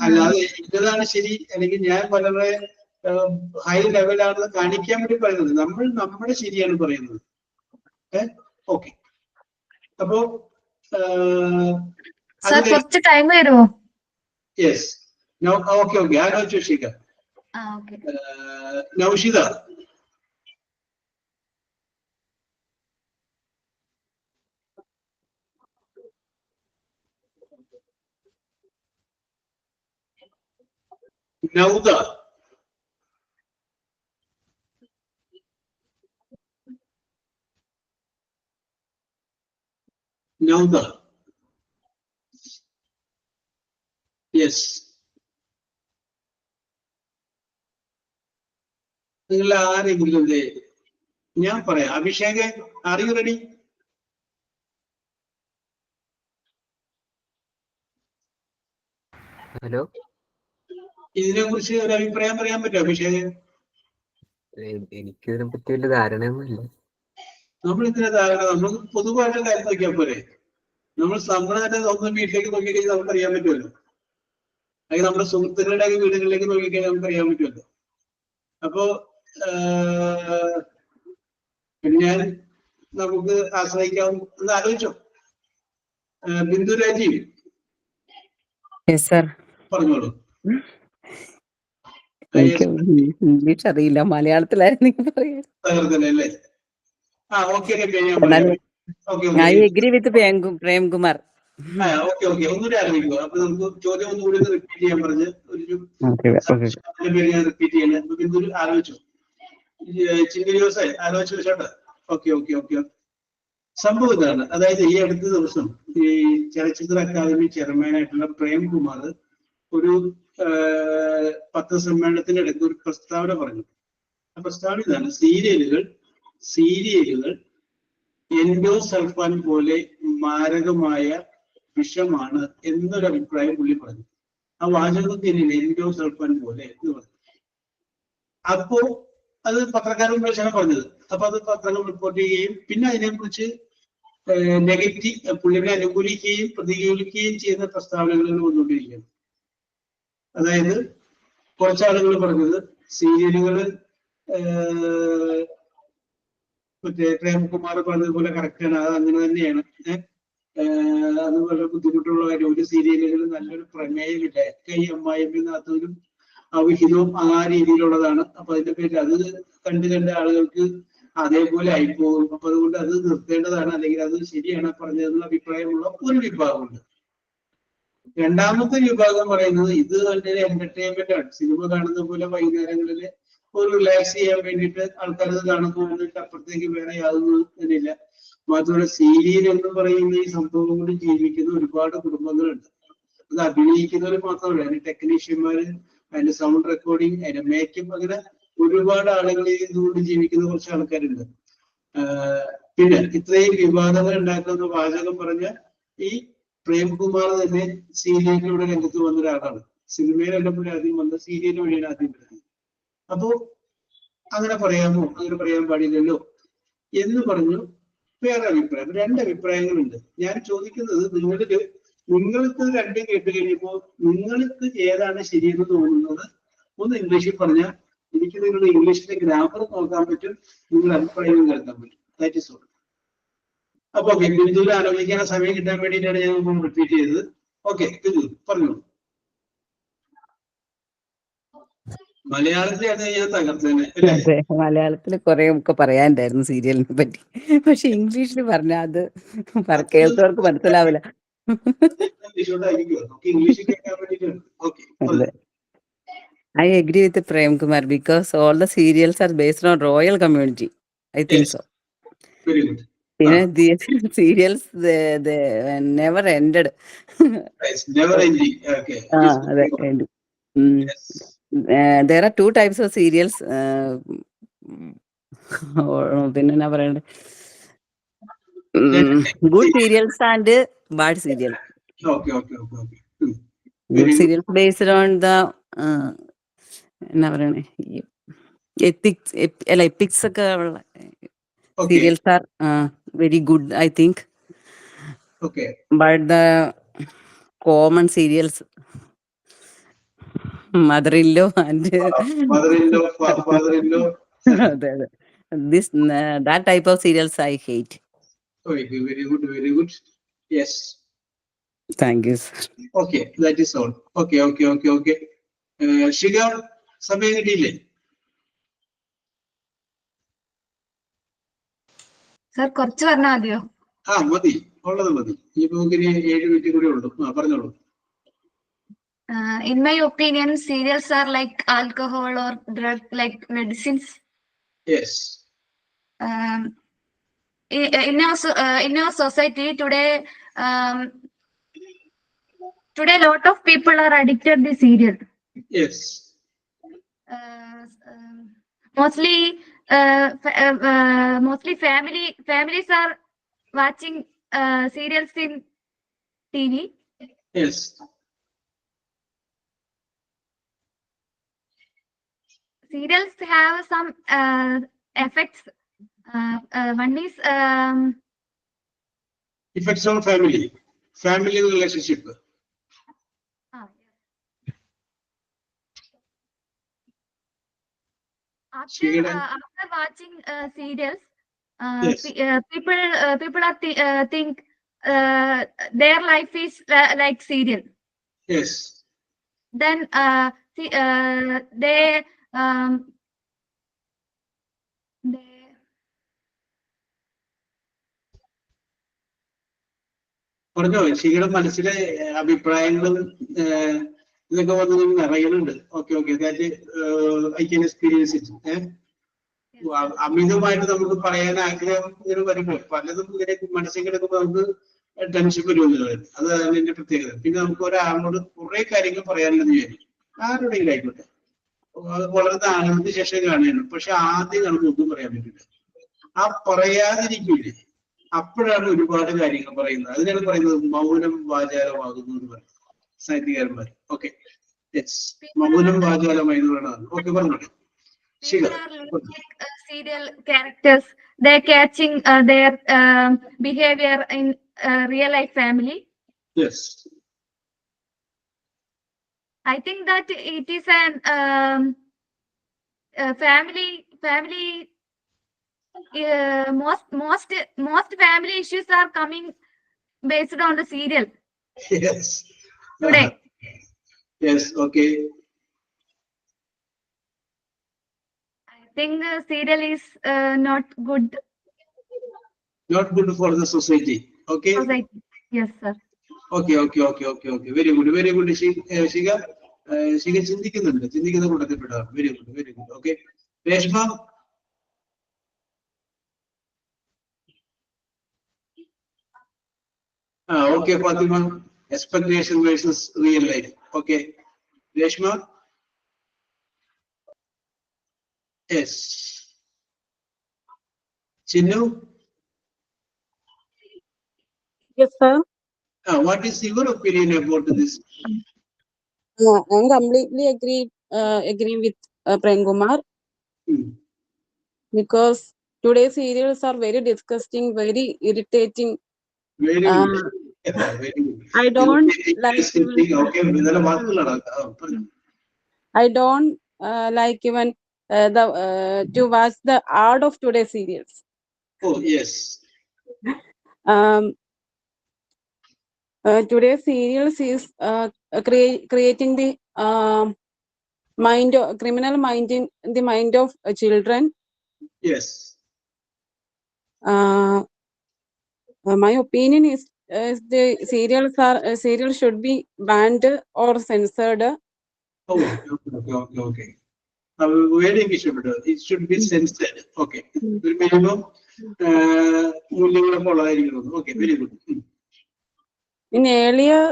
അല്ലാതെ ഇന്നതാണ് ശരി അല്ലെങ്കിൽ ഞാൻ വളരെ ഹൈ ലെവലാണെന്ന് കാണിക്കാൻ വേണ്ടി പറയുന്നത്. നമ്മൾ നമ്മുടെ ശരിയാണ് പറയുന്നത്. ഓക്കെ, അപ്പോ
കുറച്ച് ടൈം തരുമോ?
യെസ്, ഓക്കെ ആലോചിച്ചു ശിഖ. നൗഷിദ. നൗദ. നൗദ. യെസ്. നിങ്ങൾ ആരെങ്കിലും ഞാൻ പറയാം. Abhishek, are you ready?
Hello,
ഇതിനെ കുറിച്ച് ഒരു അഭിപ്രായം പറയാൻ പറ്റുമോ? പക്ഷേ
എനിക്കിതിനെ പറ്റി വലിയ ധാരണയൊന്നുമില്ല.
നമ്മൾ ഇതിനെ ധാരണ നമ്മൾ പൊതുവായിട്ട് കാര്യം നോക്കിയാൽ പോരെ. നമ്മൾ നമ്മളെ സ്വന്തം വീട്ടിലേക്ക് നോക്കിക്കഴിഞ്ഞാൽ നമുക്ക് അറിയാൻ പറ്റുമല്ലോ, അല്ലെങ്കിൽ നമ്മുടെ സുഹൃത്തുക്കളുടെ വീടുകളിലേക്ക് നോക്കിക്കഴിഞ്ഞാൽ നമുക്ക് അറിയാൻ പറ്റുമല്ലോ. അപ്പോ പിന്നെ നമുക്ക് ആശ്രയിക്കാവും എന്ന് ആലോചിച്ചോ? Bindu Rajeev
yes sir.
പറഞ്ഞോളൂ.
എനിക്ക് ഇംഗ്ലീഷ് അറിയില്ല, മലയാളത്തിലായിരുന്നു പറയാ.
തകർത്തല്ലേ അല്ലേ? ആ okay
I agree with Premkumar.
Okay ഒന്നുകൂടി ആലോചിക്കുക. അപ്പൊ നമുക്ക് ചോദ്യം ഒന്നുകൂടി റിപ്പീറ്റ് ചെയ്യാൻ പറഞ്ഞ് ഒരു പേര് ഞാൻ റിപ്പീറ്റ് ചെയ്യുന്നത്. അപ്പൊ ബിന്ദു ആലോചിച്ചു, ചിന്തി ദിവസം ആലോചിച്ചു വെച്ചോട്ടെ. ഓക്കെ. സംഭവം ഇതാണ്. അതായത് ഈ അടുത്ത ദിവസം ഈ ചലച്ചിത്ര അക്കാദമി ചെയർമാനായിട്ടുള്ള പ്രേംകുമാർ ഒരു പത്രസമ്മേളനത്തിന്റെ ഇടയ്ക്ക് ഒരു പ്രസ്താവന പറഞ്ഞു. ആ പ്രസ്താവന ഇതാണ്: സീരിയലുകൾ എൻഡോസൾഫാൻ പോലെ മാരകമായ വിഷമാണ് എന്നൊരു അഭിപ്രായം പുള്ളി പറഞ്ഞു. ആ വാചകത്തിൽ എൻഡോസൾഫാൻ പോലെ എന്ന് പറഞ്ഞു. അപ്പോ അത് പത്രക്കാരൻ വിമർശനം പറഞ്ഞത്. അപ്പൊ അത് പത്രങ്ങൾ റിപ്പോർട്ട് ചെയ്യുകയും പിന്നെ അതിനെക്കുറിച്ച് നെഗറ്റീവ് പുള്ളിനെ അനുകൂലിക്കുകയും പ്രതികൂലിക്കുകയും ചെയ്യുന്ന പ്രസ്താവനകൾ വന്നുകൊണ്ടിരിക്കുകയാണ്. അതായത് കുറച്ചാളുകൾ പറഞ്ഞത് സീരിയലുകള് മറ്റേ പ്രേംകുമാർ പറഞ്ഞതുപോലെ കറക്റ്റാണ്, അത് അങ്ങനെ തന്നെയാണ്. അത് വളരെ ബുദ്ധിമുട്ടുള്ള കാര്യം. ഒരു സീരിയലുകൾ നല്ലൊരു പ്രമേയമില്ല, ഒക്കെ ഈ അമ്മായിയും നാത്തൂരും അവിഹിതവും ആ രീതിയിലുള്ളതാണ്. അപ്പൊ അതിന്റെ പേരിൽ അത് കണ്ട് ആളുകൾക്ക് അതേപോലെ ആയിപ്പോകും. അപ്പൊ അതുകൊണ്ട് അത് നിർത്തേണ്ടതാണ്, അല്ലെങ്കിൽ അത് ശരിയാണ് പറഞ്ഞതെന്നുള്ള അഭിപ്രായമുള്ള ഒരു വിഭാഗമുണ്ട്. രണ്ടാമത്തെ വിഭാഗം പറയുന്നത് ഇത് വളരെ എന്റർടൈൻമെന്റ് ആണ്, സിനിമ കാണുന്ന പോലെ വൈകുന്നേരങ്ങളില് ഒരു റിലാക്സ് ചെയ്യാൻ വേണ്ടിയിട്ട് ആൾക്കാർ അത് കാണുന്നു എന്നിട്ട് അപ്പുറത്തേക്ക് വേറെ യാതൊന്നുമില്ല. മാത്രമല്ല സീരിയൽ എന്ന് പറയുന്ന ഈ സംഭവം കൊണ്ട് ജീവിക്കുന്ന ഒരുപാട് കുടുംബങ്ങളുണ്ട്. അത് അഭിനയിക്കുന്നവർ മാത്രമല്ല, അതിന്റെ ടെക്നീഷ്യന്മാര്, അതിന്റെ സൗണ്ട് റെക്കോർഡിങ്, അതിന്റെ മേക്കപ്പ്, അങ്ങനെ ഒരുപാട് ആളുകൾ ഇതുകൊണ്ട് ജീവിക്കുന്ന കുറച്ച് ആൾക്കാരുണ്ട്. പിന്നെ ഇത്രയും വിവാദങ്ങൾ ഉണ്ടാക്കുന്ന വാചകം പറഞ്ഞ ഈ പ്രേംകുമാർ തന്നെ സീരിയലിലൂടെ രംഗത്ത് വന്ന ഒരാളാണ്. സിനിമയിലെല്ലാം ആദ്യം വന്ന, സീരിയൽ വഴിയാണ് ആദ്യം വരുന്നത്. അപ്പോ അങ്ങനെ പറയാമോ, അങ്ങനെ പറയാൻ പാടില്ലല്ലോ എന്ന് പറഞ്ഞു വേറെ അഭിപ്രായം. രണ്ട് അഭിപ്രായങ്ങളുണ്ട്. ഞാൻ ചോദിക്കുന്നത്, നിങ്ങൾക്ക് രണ്ടും കേട്ട് കഴിഞ്ഞപ്പോ നിങ്ങൾക്ക് ഏതാണ് ശരിയെന്ന് തോന്നുന്നത് ഒന്ന് ഇംഗ്ലീഷിൽ പറഞ്ഞാൽ എനിക്ക് നിങ്ങളുടെ ഇംഗ്ലീഷിലെ ഗ്രാമർ നോക്കാൻ പറ്റും, നിങ്ങളുടെ അഭിപ്രായവും കേൾക്കാൻ പറ്റും. That is all. അപ്പൊ ബിന്ദുവിൽ ആലോചിക്കാൻ സമയം കിട്ടാൻ വേണ്ടിയിട്ടാണ് ഞാൻ റിപ്പീറ്റ് ചെയ്തത്. ഓക്കെ ബിന്ദു പറഞ്ഞോളൂ. മലയാളത്തിലാണ് ഞാൻ തകർത്തന്നെ.
അതെ, മലയാളത്തിൽ കുറെ ഒക്കെ പറയാനുണ്ടായിരുന്നു സീരിയലിനെ പറ്റി. പക്ഷെ ഇംഗ്ലീഷിൽ പറഞ്ഞാൽ അത് കേൾക്കുന്നവർക്ക് മനസ്സിലാവില്ല.
ഇംഗ്ലീഷിൽ കേൾക്കാൻ വേണ്ടിയിട്ടാണ്. Okay.
I agree with Prem Kumar because all the serials are based on royal community. I think so.
Very good.
പിന്നെ the serials they never ended.
It's never ending. Okay.
അതെ. There are two types of serials. പിന്നെ എന്നാ പറയണ്ടേ, good serials and bad serials.
Okay.
Good serials based on the എന്നാ പറയണേ, എപ്പിക്സ് ഒക്കെ ഉള്ള serials are very good I think. But the common serials, mother-in-law and അതെ this that type of serials I hate.
Okay, very good. Yes.
Thank you, sir.
Okay, that is all. Okay. Shiga, സമയം കിട്ടിയില്ലേ?
സർ കുറച്ച് പറഞ്ഞാൽ മതിയോ?
മതി, ഉള്ളത് മതി. ഇനിയിപ്പോ 7 മിനിറ്റ് കൂടെ ഉള്ളൂ. പറഞ്ഞോളൂ.
In my opinion, serials are like alcohol or drug, like medicines.
Yes.
In our society today, a lot of people are addicted to serial.
Yes.
Mostly families are watching serials in TV.
Yes.
serials have some effects. One is
Effects on family relationship.
ah, after
Shreedan?
after watching serials,
Yes.
people are think their life is like serial.
Yes.
Then they
പറഞ്ഞോ ശരിയുടെ മനസ്സിലെ അഭിപ്രായങ്ങളും ഇതൊക്കെ വന്ന് നിറയുന്നുണ്ട്. Okay okay that I can experience it. അമിതമായിട്ട് നമുക്ക് പറയാൻ ആഗ്രഹം ഇങ്ങനെ വരുമ്പോൾ പലതും ഇങ്ങനെ മനസ്സിൽ കിടക്കുമ്പോൾ നമുക്ക് ടെൻഷൻ വരുമല്ലോ. അതാണ് എന്റെ പ്രത്യേകത. പിന്നെ നമുക്ക് ഒരാളോട് കുറെ കാര്യങ്ങൾ പറയാനുണ്ടെന്ന് വിചാരിക്കും, ആരുടെയും ആയിക്കോട്ടെ. വളരെ ആനന്ദത്തിന് ശേഷം കാണുകയാണ്, പക്ഷെ ആദ്യം നമുക്ക് ഒന്നും പറയാൻ പറ്റില്ല. ആ പറയാതിരിക്കില്ലേ, അപ്പോഴാണ് ഒരുപാട് കാര്യങ്ങൾ പറയുന്നത്. അതിനാണ് പറയുന്നത് മൗനം വാചാലമാകുന്നു എന്ന് പറയുന്നത് സാഹിത്യകാരന്മാർ. ഓക്കെ, മൗനം വാചാലമായി എന്ന് പറയുന്നതാണ്. ഓക്കെ, പറഞ്ഞോട്ടെ.
people are like serial characters. They're catching their behavior in real life family.
Yes.
I think that it is an family. Most family issues are coming based on the serial
Yes.
today.
Yes. Okay.
I think serial is not good.
Not good for the society. Okay.
Society. Yes, sir.
Okay. Very good. Shiga, Shiga ചിന്തിക്കുന്ന കൂട്ടത്തിൽപ്പെടാം. Very good. Okay. Reshma. Okay, Fatima. Expectation versus real life. Okay. Reshma? Yes. Chinnu?
Yes, sir.
What is your opinion about this?
I'm completely agree with Prem Kumar, because today's serials are very disgusting, very irritating.
Very good. Very good.
I don't like
Okay,
I don't like even the to watch the art of today's serials.
Oh, yes.
Today's serials is creating the criminal mind in the mind of children.
Yes.
My opinion is the serials should be banned or censored.
Oh, okay. Very good. It should be censored. Okay. Minimum okay, very good.
In earlier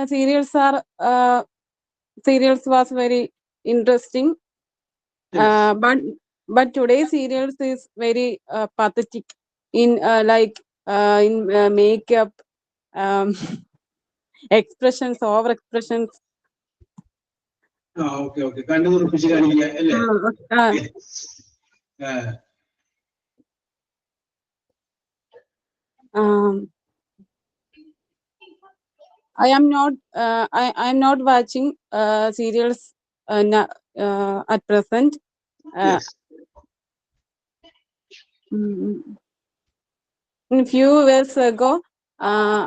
serials was very interesting.
Yes.
But today's serials is very pathetic in in makeup, expressions, over expressions.
Okay. കണ്ണുതുറപ്പിച്ച് കാണിക്കുക അല്ലേ?
I am not watching serials at present.
Yes.
In few years ago, I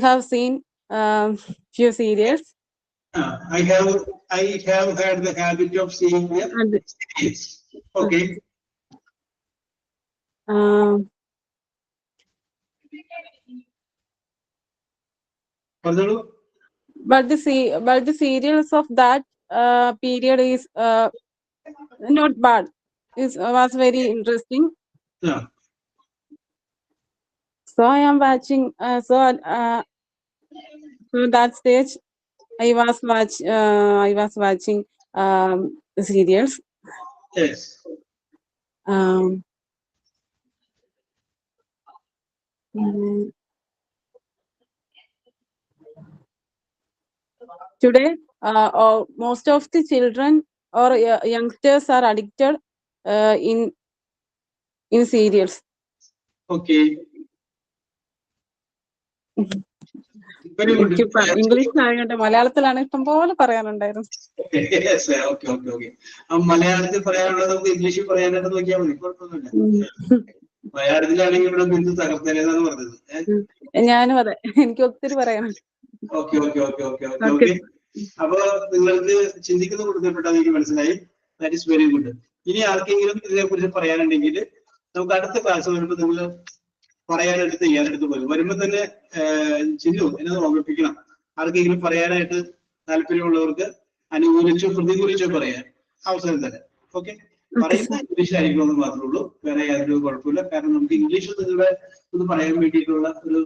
have seen few serials.
I have had the habit of seeing the series. Okay.
But the serials of that period is not bad. It was very interesting.
Yeah.
So I am watching. So that stage, I was watching the serials.
Yes.
Today, most of the children or youngsters are addicted in serials.
Okay. Very good.
English ആയതുകൊണ്ട് മലയാളത്തിലാണ് ഇഷ്ടം പോലെ പറയാനുണ്ടായിരുന്നു.
Yes, okay. മലയാളത്തിൽ പറയാനുള്ളത് നമുക്ക് ഇംഗ്ലീഷിൽ പറയാനായിട്ട് നോക്കിയാൽ മതി, കുഴപ്പമൊന്നുമില്ല. മലയാളത്തിലാണെങ്കിൽ ഇവിടെ ബിന്ദു തകർത്തലേന്നാണ് പറഞ്ഞത്.
ഞാനും അതെ, എനിക്ക് ഒത്തിരി പറയാനുണ്ട്.
ഓക്കെ. അപ്പൊ നിങ്ങൾക്ക് ചിന്തിക്കുന്ന കൊടുക്കപ്പെട്ടാൽ എനിക്ക് മനസ്സിലായി. That is very good. ഇനി ആർക്കെങ്കിലും ഇതിനെ കുറിച്ച് പറയാനുണ്ടെങ്കിൽ നമുക്ക് അടുത്ത ക്ലാസ് വരുമ്പോൾ നിങ്ങൾ പറയാനായിട്ട് തയ്യാറെടുത്ത് വരുമ്പോ തന്നെ ചിന്നു എന്നെ ഓർമ്മിപ്പിക്കണം. ആർക്കെങ്കിലും പറയാനായിട്ട് താല്പര്യമുള്ളവർക്ക് അനുകൂലിച്ചോ പ്രതികൂലിച്ചോ പറയാൻ അവസരം തരാം. ഓക്കെ, പറയുന്ന ഇംഗ്ലീഷിലായിരിക്കുമെന്ന് മാത്രമേ ഉള്ളൂ, വേറെ യാതൊരു കുഴപ്പമില്ല. കാരണം നമുക്ക് ഇംഗ്ലീഷ് നിങ്ങളുടെ ഒന്ന് പറയാൻ വേണ്ടിയിട്ടുള്ള ഒരു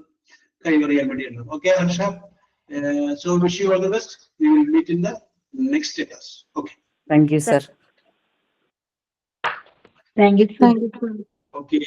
കൈവറിയാൻ വേണ്ടിയുണ്ട്. Okay Harsha, so wish you all the best. We will meet in the next class. Okay.
Thank you, sir.
Thank you.
Okay.